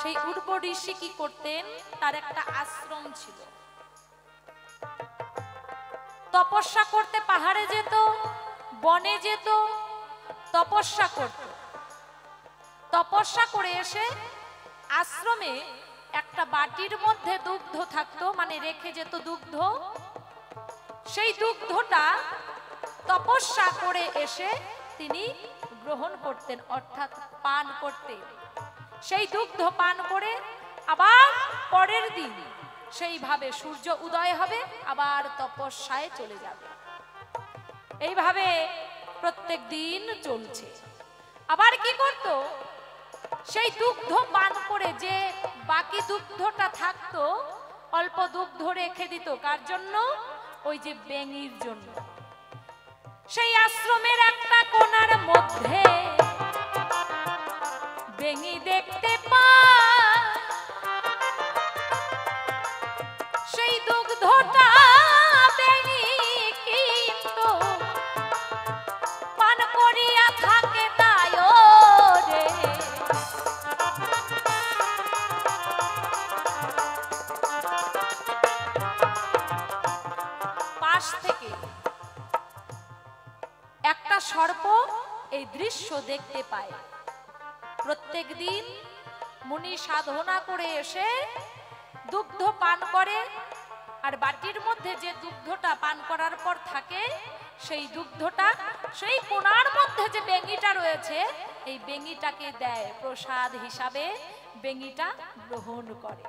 সেই উর্ব ঋষি কি করতেন, তার একটা আশ্রম ছিল। তপস্যা করতে পাহাড়ে যেত, বনে যেত, তপস্যা করত। তপস্যা করে এসে আশ্রমে একটা বাটির মধ্যে দুগ্ধ থাকতো, মানে রেখে যেত দুগ্ধ। সেই দুগ্ধটা তপস্যা করে এসে তিনি গ্রহণ করতেন, অর্থাৎ পান করতেন। সেই দুগ্ধ পান করে আবার পরের দিন সেইভাবে সূর্য উদয় হবে, আবার তপস্যায় চলে যাবে। এইভাবে প্রত্যেক দিন চলছে। আবার কি করত, সেই দুগ্ধ পান করে যে বাকি দুগ্ধটা থাকতো, অল্প দুগ্ধ রেখে দিত। কার জন্য? ওই যে বেঙির জন্য। সেই আশ্রমের একটা কোণার মধ্যে বেঙি দেখতে পায়। সেই দুগ্ধটা বেঙি কিন্তু পান করিয়া থাকে তাই রে। পাশ থেকে একটা সর্প এই দৃশ্য দেখতে পায়। প্রত্যেক দিন মুনি সাধনা করে এসে দুগ্ধ পান করে, আর বাটির মধ্যে যে দুগ্ধটা পান করার পর থাকে, সেই দুগ্ধটা সেই কোণার মধ্যে যে বেঙিটা রয়েছে, এই বেঙিটাকে দেয় প্রসাদ হিসাবে। বেঙিটা গ্রহণ করে।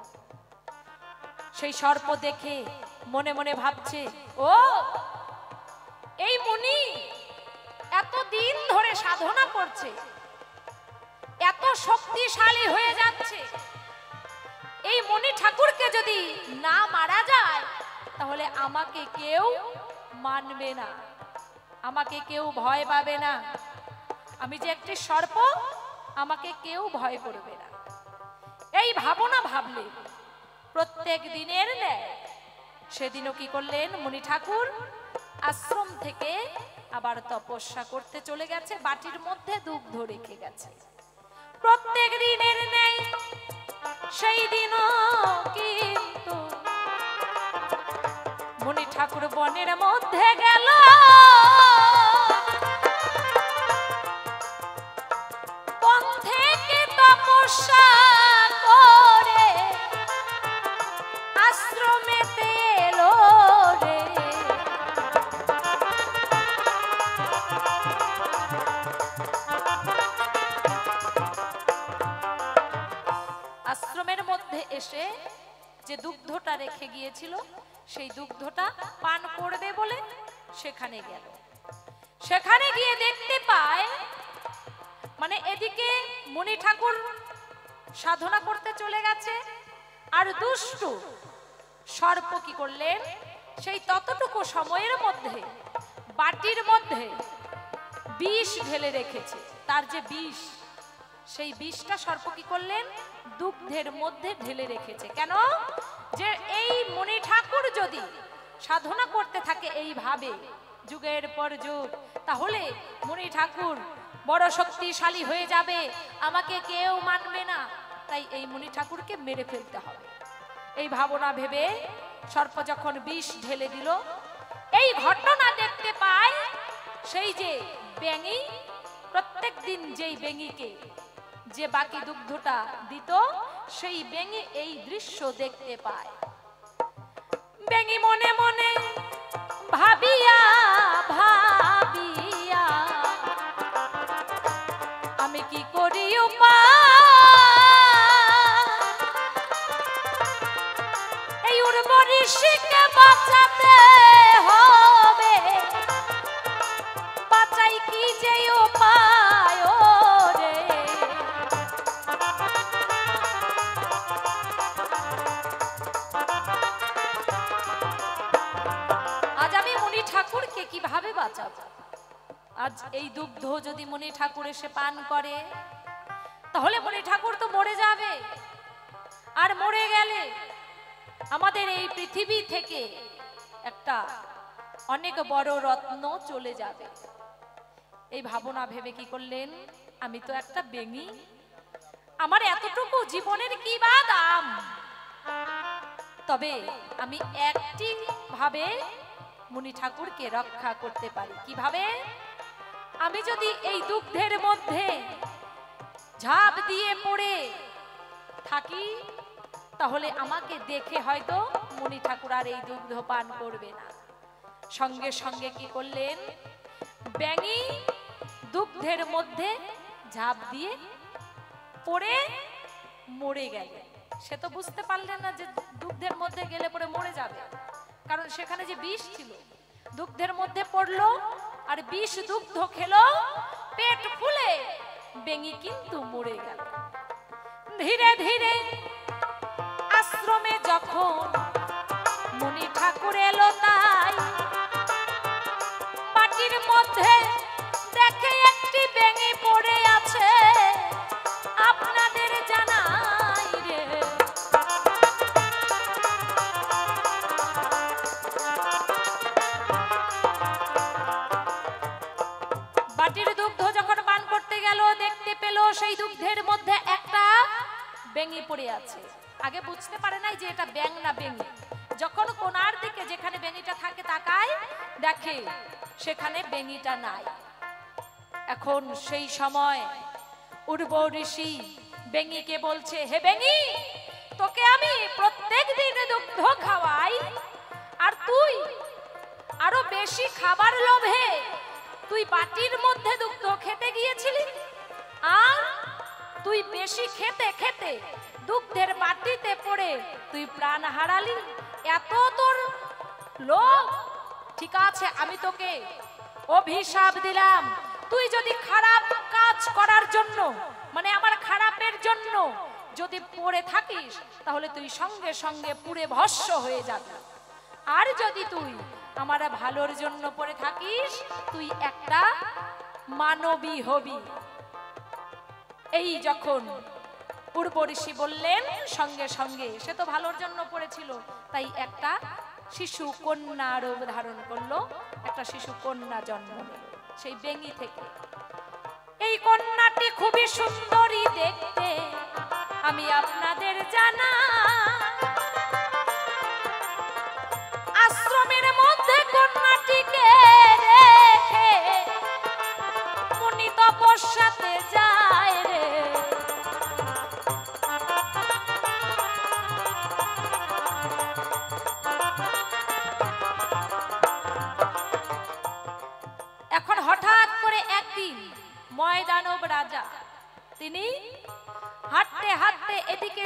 সেই সর্প দেখে মনে মনে ভাবছে, ও এই মুনি এতদিন ধরে সাধনা করছে, এত শক্তিশালী হয়ে যাচ্ছে, এই মণি ঠাকুরকে যদি না মারা যায় তাহলে আমাকে কেউ মানবে না, আমাকে কেউ ভয় পাবে না। আমি যে একটি সর্প, আমাকে কেউ ভয় করবে না। এই ভাবনা ভাবলে প্রত্যেক দিনের ন্যায় সেদিনও কি করলেন, মুনি ঠাকুর আশ্রম থেকে আবার তপস্যা করতে চলে গেছে, বাটির মধ্যে দুগ্ধ রেখে গেছে। প্রত্যেক দিনের ন্যায় সেই দিনও কিন্তু মুনি ঠাকুর বনের মধ্যে গেল। বন থেকে তপস্যা করে এসে যে দুগ্ধটা রেখে গিয়েছিল সেই দুগ্ধটা পান করবে বলে সেখানে গেল। সেখানে গিয়ে দেখতে পায়, মানে এদিকে মণি ঠাকুর সাধনা করতে চলে গেছে, আর দুষ্টু সর্প কি করলেন, সেই ততটুকু সময়ের মধ্যে বাটির মধ্যে বিষ ঢেলে রেখেছে। তার যে বিষ, সেই বিষটা সর্প কি করলেন, দুগ্ধের মধ্যে ঢেলে রেখেছে। কেন? যে এই মণি ঠাকুর যদি সাধনা করতে থাকে এইভাবে যুগের পর যুগ, তাহলে মণি ঠাকুর বড় শক্তিশালী হয়ে যাবে, আমাকে কেউ মানবে না, তাই এই মণি ঠাকুরকে মেরে ফেলতে হবে। এই ভাবনা ভেবে সর্প যখন বিষ ঢেলে দিল, এই ঘটনা দেখতে পায় সেই যে ব্যাঙি, প্রত্যেক দিন যেই ব্যাঙিকে যে বাকি দুগ্ধটা দিত, সেই ব্যাঙি এই দৃশ্য দেখতে পায়। ব্যাঙি মনে মনে ভাবিয়া ভাবিয়া, আমি কি করি এই উর্বশীকে বাঁচাতে হবে, বাঁচাই কি যে উপায় রে। আজ আমি মণি ঠাকুরকে কিভাবে বাঁচাবো? আজ এই দুগ্ধ যদি মণি ঠাকুর এসে পান করে, তাহলে মণি ঠাকুর তো মরে যাবে, আর মরে গেলে আমাদের এই পৃথিবী থেকে একটা অনেক বড় রত্ন চলে যাবে। এই ভাবনা ভেবে কি করলেন, আমি তো একটা ব্যাঙি, আমার এতটুকু জীবনের কি বা দাম, তবে আমি একটি ভাবে মণি ঠাকুরকে রক্ষা করতে পারি। কিভাবে? আমি যদি এই দুগ্ধের মধ্যে ঝাঁপ দিয়ে পড়ে থাকি, তাহলে আমাকে দেখে হয়তো মণি ঠাকুর আর এই দুগ্ধ পান করবে না। সঙ্গে সঙ্গে কি করলেন, ব্যাঙি দুগ্ধের মধ্যে ঝাঁপ দিয়ে পড়ে মরে গেল। সে তো বুঝতে পারলেন না যে দুগ্ধের মধ্যে গেলে পরে মরে যাবে, কারণ সেখানে যে বিষ ছিল, দুগ্ধের মধ্যে পড়লো আর বিষ দুগ্ধ খেলো, পেট ফুলে ব্যাঙি কিন্তু মরে গেল। ধীরে ধীরে আশ্রমে যখন মণি ঠাকুর এলো, তাই মাটির মধ্যে দেখে একটি ব্যাঙি পড়ে আছে, আপনাদের জানাই রে। বাটির দুগ্ধ যখন পান করতে গেল, দেখতে পেল সেই দুগ্ধের মধ্যে একটা ব্যাঙি পড়ে আছে। আগে বুঝতে পারে নাই যে এটা ব্যাঙ না ব্যাঙি। যখন কোনার দিকে যেখানে ব্যাঙিটা থাকে তাকায়, দেখে সেখানে ব্যাঙিটা নাই। এখন সেই সময় উর্ব ঋষি ব্যাঙিকে বলছে, হে ব্যাঙি, তোকে আমি প্রত্যেক দিন দুগ্ধ খাওয়াই, আর তুই আরো বেশি খাবার লোভে তুই বাটির মধ্যে দুগ্ধ খেতে গিয়েছিলি, আর তুই বেশি খেতে খেতে দুগ্ধের বাটিতে পড়ে তুই প্রাণ হারালি। এত তোর লোভ, ঠিক আছে, আমি তোকে অভিশাপ দিলাম, তুই যদি খারাপ কাজ করার জন্য, মানে আমার খারাপের জন্য যদি পড়ে থাকিস, তাহলে তুই সঙ্গে সঙ্গে পুড়ে ভস্ম হয়ে যাবি। আর যদি তুই আমার ভালোর জন্য পড়ে থাকিস, তুই একটা মানবী হবি। এই যখন পূর্ব ঋষি বললেন, সঙ্গে সঙ্গে সে তো ভালোর জন্য পড়েছিল, তাই একটা শিশু কন্যা রূপ ধারণ করলো, একটা শিশু কন্যা জন্ম নিল সেই ব্যাঙি থেকে। এই কন্যাটি খুবই সুন্দরী দেখতে, আমি আপনাদের জানা। আশ্রমের মধ্যে কন্যাটিকে রেখে মুনি তপস্যাতে যায় রে। এখন হঠাৎ করে একদিন ময়দানব রাজা তিনি হাঁটতে হাঁটতে হাঁটতে এদিকে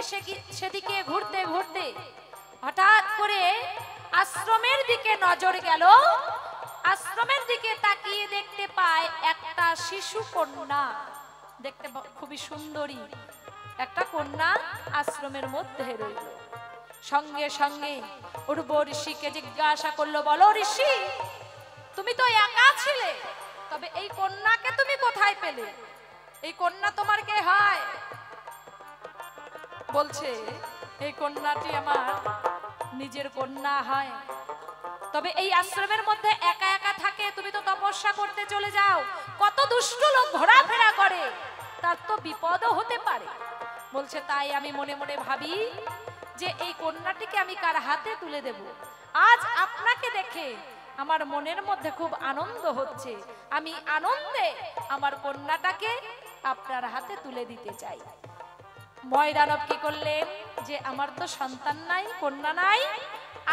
সেদিকে ঘুরতে ঘুরতে হঠাৎ করে আশ্রমের দিকে নজর গেল। আশ্রমের দিকে তাকিয়ে দেখতে পায় একটা শিশু কন্যা, দেখতে খুবই সুন্দরী একটা কন্যা আশ্রমের মধ্যে রইল। সঙ্গে সঙ্গে উর্ব ঋষিকে জিজ্ঞাসা করলো, বলো ঋষি, তুমি তো একা ছিলে, তবে এই কন্যাকে তুমি কোথায় পেলে? এই কন্যা তোমার কে হয়? বলছে, এই কন্যাটি আমার নিজের কন্যা হয়। তবে এই আশ্রমের মধ্যে একা একা থাকে, তুমি তো তপস্যা করতে চলে যাও, কত দুষ্ট লোক ঘোরাফেরা করে, তার তো বিপদও হতে পারে। বলছে, তাই আমি মনে মনে ভাবি যে এই কন্যাটিকে আমি কার হাতে তুলে দেব। আজ আপনাকে দেখে আমার মনের মধ্যে খুব আনন্দ হচ্ছে, আমি আনন্দে আমার কন্যাটাকে আপনার হাতে তুলে দিতে চাই। ময়দানব কি করলেন, যে আমার তো সন্তান নাই, কন্যা নাই,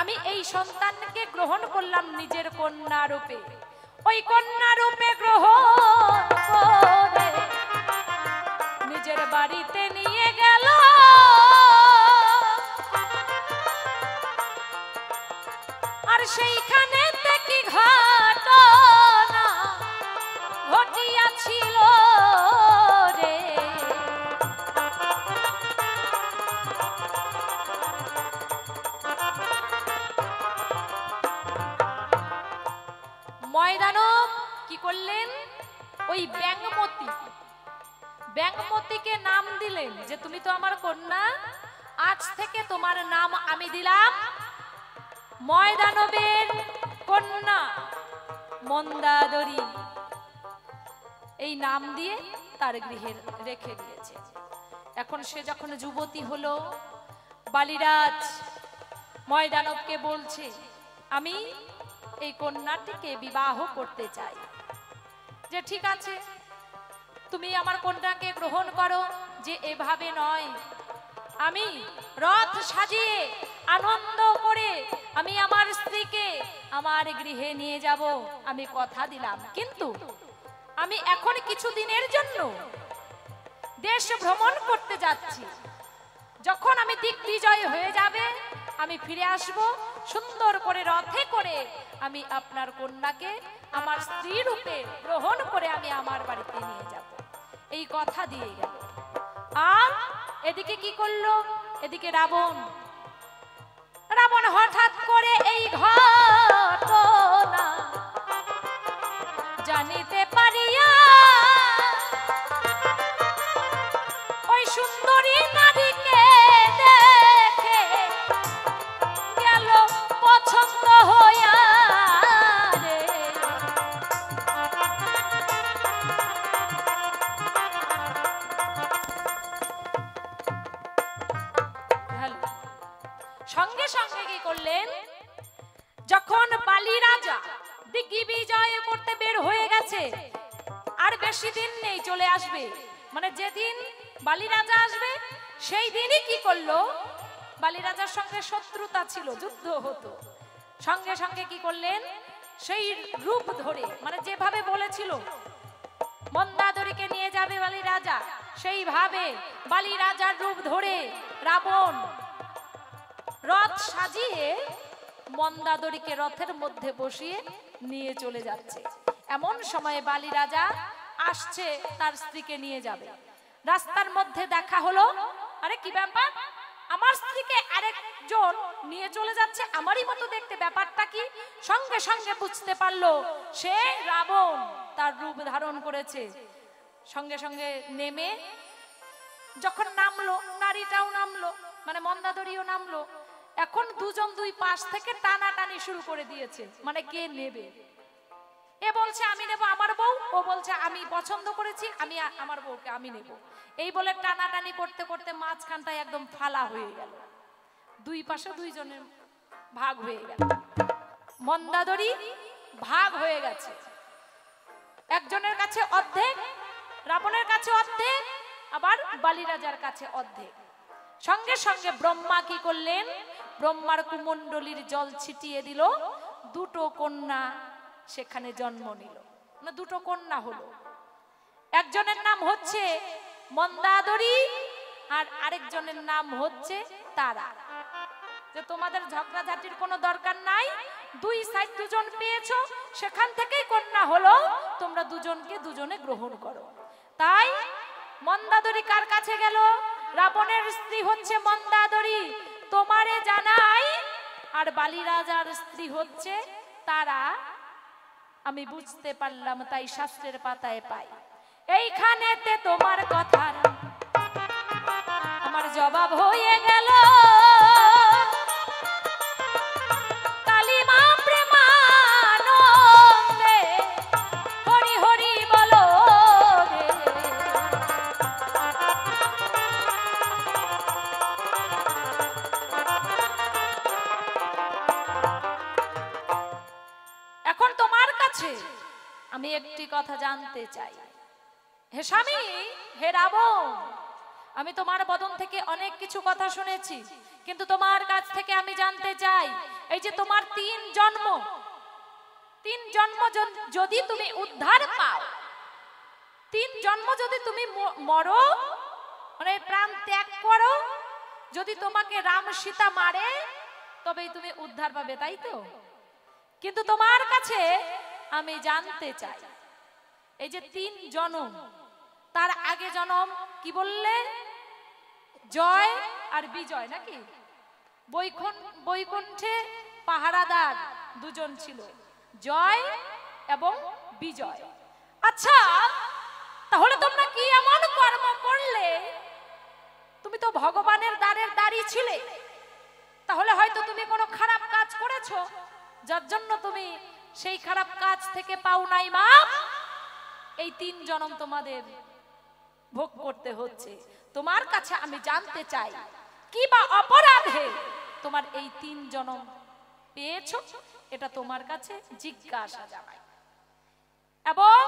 আমি এই সন্তানকে গ্রহণ করলাম নিজের কন্যা রূপে। ওই কন্যা রূপে গ্রহণ করে নিজের বাড়িতে নিয়ে গেল। আর সেইখানে কি ঘটনা ঘটিয়াছিল রে, ময়দানব কি করলেন, ওই ব্যাঙমতিকে নাম দিলেন যে তুমি তো আমার কন্যা, আজ থেকে তোমার নাম আমি দিলাম ময়দানবের কন্যা মন্দাদরী। এই নাম দিয়ে তার গৃহে রেখে দিয়েছে। এখন সে যখন যুবতী হলো, বালিরাজ ময়দানবকে বলছে, আমি এই কন্যাটিকে বিবাহ করতে চাই। যে ঠিক আছে, তুমি আমার কন্যাকে গ্রহণ করো। যে এভাবে নয়, আমি রথ সাজিয়ে আনন্দ করে আমি আমার স্ত্রীকে আমার গৃহে নিয়ে যাব, আমি কথা দিলাম। কিন্তু আমি এখন কিছুদিনের জন্য দেশ ভ্রমণ করতে যাচ্ছি, যখন আমি দিগ্বিজয় হয়ে যাবে আমি ফিরে আসব, সুন্দর করে রথে করে আমি আপনার কন্যাকে আমার স্ত্রী রূপে গ্রহণ করে আমি আমার বাড়িতে নিয়ে যাব। এই কথা দিয়ে গেল। আর এদিকে কি করলো, এদিকে রাবণ হঠাৎ করে এই ঘটনা জানিতে পারিয়া ওই সুন্দরী নারীকে দেখে গেল পছন্দ হইয়া রে। সঙ্গে সঙ্গে কি করলেন, যখন বালি রাজা দিগ্বিজয় করতে বের হয়ে গেছে, আর বেশি দিন নেই, চলে আসবে, মানে যেদিন বালি রাজা আসবে সেই দিনই কি করলো, বালি রাজার সঙ্গে শত্রুতা ছিল, যুদ্ধ হতো। সঙ্গে সঙ্গে কি করলেন, সেই রূপ ধরে, মানে যেভাবে বলেছিল মন্দাদরীকে নিয়ে যাবে বালি রাজা, সেইভাবে বালি রাজার রূপ ধরে রাবণ রথ সাজিয়ে মন্দাদরীকে রথের মধ্যে বসিয়ে নিয়ে চলে যাচ্ছে। এমন সময়ে বালি রাজা আসছে তার স্ত্রীকে নিয়ে যাবে, রাস্তার মধ্যে দেখা হলো, আরে কি ব্যাপার, আমার স্ত্রীকে আরেকজন নিয়ে চলে যাচ্ছে, আমারই মতো দেখতে, ব্যাপারটা কি? সঙ্গে সঙ্গে বুঝতে পারলো সে রাবণ তার রূপ ধারণ করেছে। সঙ্গে সঙ্গে নেমে যখন নামলো, নারীটাও নামলো, মানে মন্দাদরীও নামলো। এখন দুজন দুই পাশ থেকে টানাটানি শুরু করে দিয়েছে, মানে কে নেবে। এ বলছে আমি নেব আমার বউ, ও বলছে আমি পছন্দ করেছি, আমি আমার বউকে আমি নেব। এই বলে টানাটানি করতে করতে মাঝখানটায় একদম ফালা হয়ে গেল, দুই পাশে দুইজনের ভাগ হয়ে গেল। মন্দাদরী ভাগ হয়ে গেছে, একজনের কাছে অর্ধেক, রাবণের কাছে অর্ধেক, আবার বালি রাজার কাছে অর্ধেক। সঙ্গে সঙ্গে ব্রহ্মা কি করলেন, ব্রহ্মার কুমণ্ডলীর জল ছিটিয়ে দিল, দুটো কন্যা সেখানে জন্ম নিল, না দুটো কন্যা হলো। একজনের নাম হচ্ছে মন্দাদরী, আর আরেকজনের নাম হচ্ছে তারা। যে তোমাদের ঝগড়াঝাটির কোনো দরকার নাই, দুই সাইড দুজন পেয়েছো, সেখান থেকেই কন্যা হলো, তোমরা দুজনকে দুজনে গ্রহণ করো। তাই মন্দাদরি কার কাছে গেল? রাবণের স্ত্রী হচ্ছে মন্দাদরি, তোমারে জানাই। আর বালি রাজার স্ত্রী হচ্ছে তারা। আমি বুঝতে পারলাম, তাই শাস্ত্রের পাতায় পাই এইখানেতে তোমার কথার আমার জবাব হয়ে গেল। কালিমা প্রেমানন্দে হরি হরি বলো রে। এখন তোমার কাছে আমি একটি কথা জানতে চাই। হে স্বামী, হে রাবণ, আমি তোমার বদন থেকে অনেক কিছু কথা শুনেছি, কিন্তু তোমার কাছ থেকে আমি জানতে চাই, এই যে তোমার তিন জন্ম যদি তুমি উদ্ধার পাও, তিন জন্ম যদি তুমি মরো, মানে প্রাণ ত্যাগ করো, যদি তোমাকে রাম সীতা মারে, তবেই তুমি উদ্ধার পাবে, তাই তো? কিন্তু তোমার কাছে আমি জানতে চাই, এই যে তিন জন্ম, তার আগে জন্ম কি বললে? জয় আর বিজয় নাকি? বৈকুণ্ঠে পাহারাদার দুজন ছিল, জয় এবং বিজয়। আচ্ছা, তাহলে তোমরা কি এমন কর্ম করলে? তুমি তো ভগবানের দ্বারের দাঁড়ি ছিলে, তাহলে হয়তো তুমি কোনো খারাপ কাজ করেছো, যার জন্য তুমি সেই খারাপ কাজ থেকে পাও নাই মা। এই তিন জন্ম তোমাদের ভোগ করতে হচ্ছে। তোমার কাছে আমি জানতে চাই, কি বা অপরাধে তোমার এই তিন জন্ম পেয়েছো, এটা তোমার কাছে জিজ্ঞাসা জানাই। এবং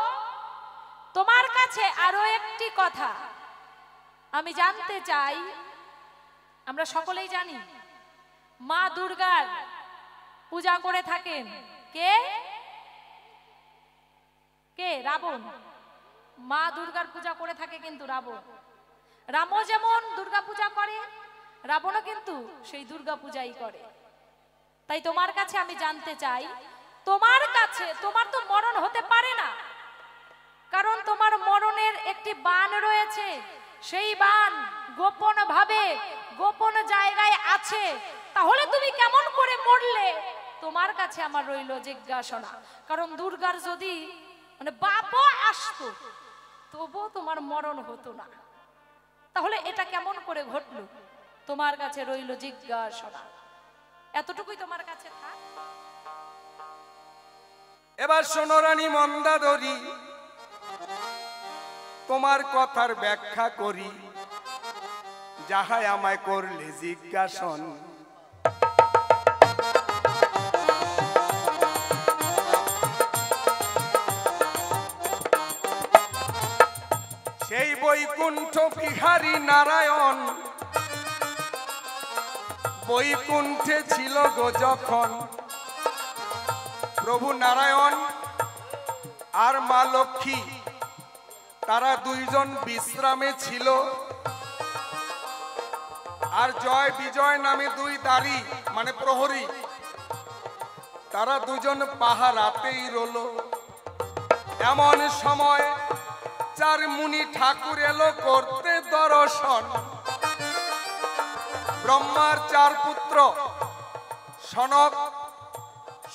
তোমার কাছে আরো একটি কথা আমি জানতে চাই। আমরা সকলেই জানি মা দুর্গার পূজা করে থাকেন কে? কে? রাবণ। মা দুর্গার পূজা করে থাকে কিন্তু রাবণ। রামও যেমন দুর্গা পূজা করে, রাবণও কিন্তু সেই দুর্গা পূজাই করে। তাই তোমার কাছে আমি জানতে চাই, তোমার কাছে, তোমার তো মরণ হতে পারে না, কারণ তোমার মরণের একটি বাণ রয়েছে, সেই বাণ গোপন ভাবে গোপন জায়গায় আছে। তাহলে তুমি কেমন করে মরলে? তোমার কাছে আমার রইল জিজ্ঞাসা। কারণ দুর্গার যদি মানে বাপও আসতো, তবুও তোমার মরণ হতো না। তাহলে এটা কেমন করে ঘটলো? তোমার কাছে রইল জিজ্ঞাসা। এতটুকুই তোমার কাছে থাক। এবার শোনো রানী মন্দাদরি, তোমার কথার ব্যাখ্যা করি, যাহাই আমায় করলে জিজ্ঞাসন। সেই বৈকুণ্ঠ বিহারী নারায়ণ বৈকুণ্ঠে ছিল গো যখন, প্রভু নারায়ণ আর মা লক্ষ্মী তারা দুইজন বিশ্রামে ছিল। আর জয় বিজয় নামে দুই দাঁড়ি মানে প্রহরী, তারা দুজন পাহারাতেই রইল। এমন সময় চার মুনি ঠাকুর এলো করতে দর্শন। ব্রহ্মার চার পুত্র সনক,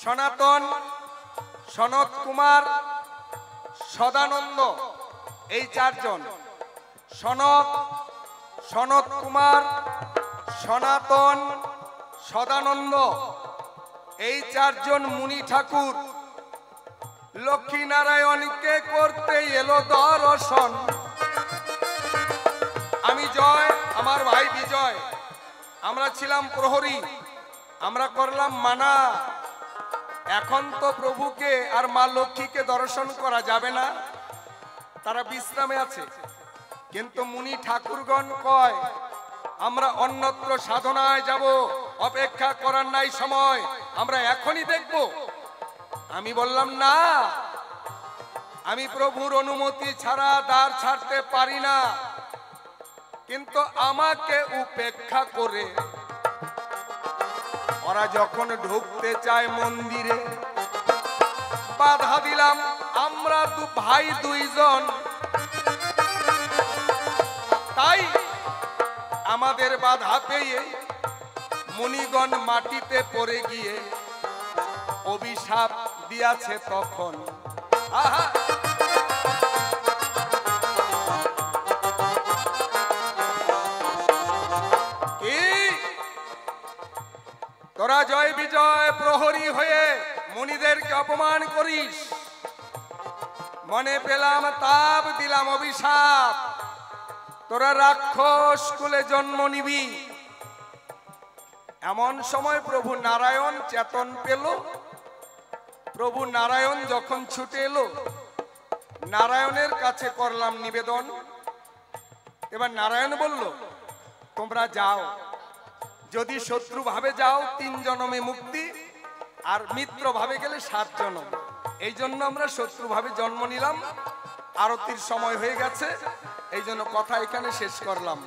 সনাতন, সনত কুমার, সদানন্দ, এই চারজন, সনক, সনত কুমার, সনাতন, সদানন্দ, এই চারজন মুনি ঠাকুর লক্ষ্মী নারায়ণকে করতে এলো দর্শন। আমি জয়, আমার ভাই বিজয়, আমরা ছিলাম প্রহরী, আমরা করলাম মানা। এখন তো প্রভুকে আর মা লক্ষ্মীকে দর্শন করা যাবে না, তারা বিশ্রামে আছে। কিন্তু মুনি ঠাকুরগণ কয় আমরা অন্যত্র সাধনায় যাব, অপেক্ষা করার নাই সময়, আমরা এখনই দেখব। আমি বললাম না, আমি প্রভুর অনুমতি ছাড়া দ্বার ছাড়তে পারি না। কিন্তু আমাকে উপেক্ষা করে ওরা যখন ঢুকতে চায় মন্দিরে, বাধা দিলাম। আমরা ভাই দুইজন, তাই আমাদের বাধা পেয়ে মুনিগণ মাটিতে পড়ে গিয়ে অভিশাপ দিয়াছে তখন। আহা, তোরা জয় বিজয় প্রহরী হয়ে মুনিদেরকে অপমান করিস, মনে পেলাম তাপ, দিলাম অভিশাপ, তোরা রাক্ষস কুলে জন্ম নিবি। এমন সময় প্রভু নারায়ণ চেতন পেল। প্রভু নারায়ণ যখন ছুটে এলো, নারায়ণের কাছে করলাম নিবেদন। এবার নারায়ণ বলল, তোমরা যাও, যদি শত্রু ভাবে যাও 3 জনমে মুক্তি, আর মিত্র ভাবে গেলে 7 জনম। এই জন্য আমরা শত্রু ভাবে জন্ম নিলাম। আরতির সময় হয়ে গেছে, এই জন্য কথা এখানে শেষ করলাম।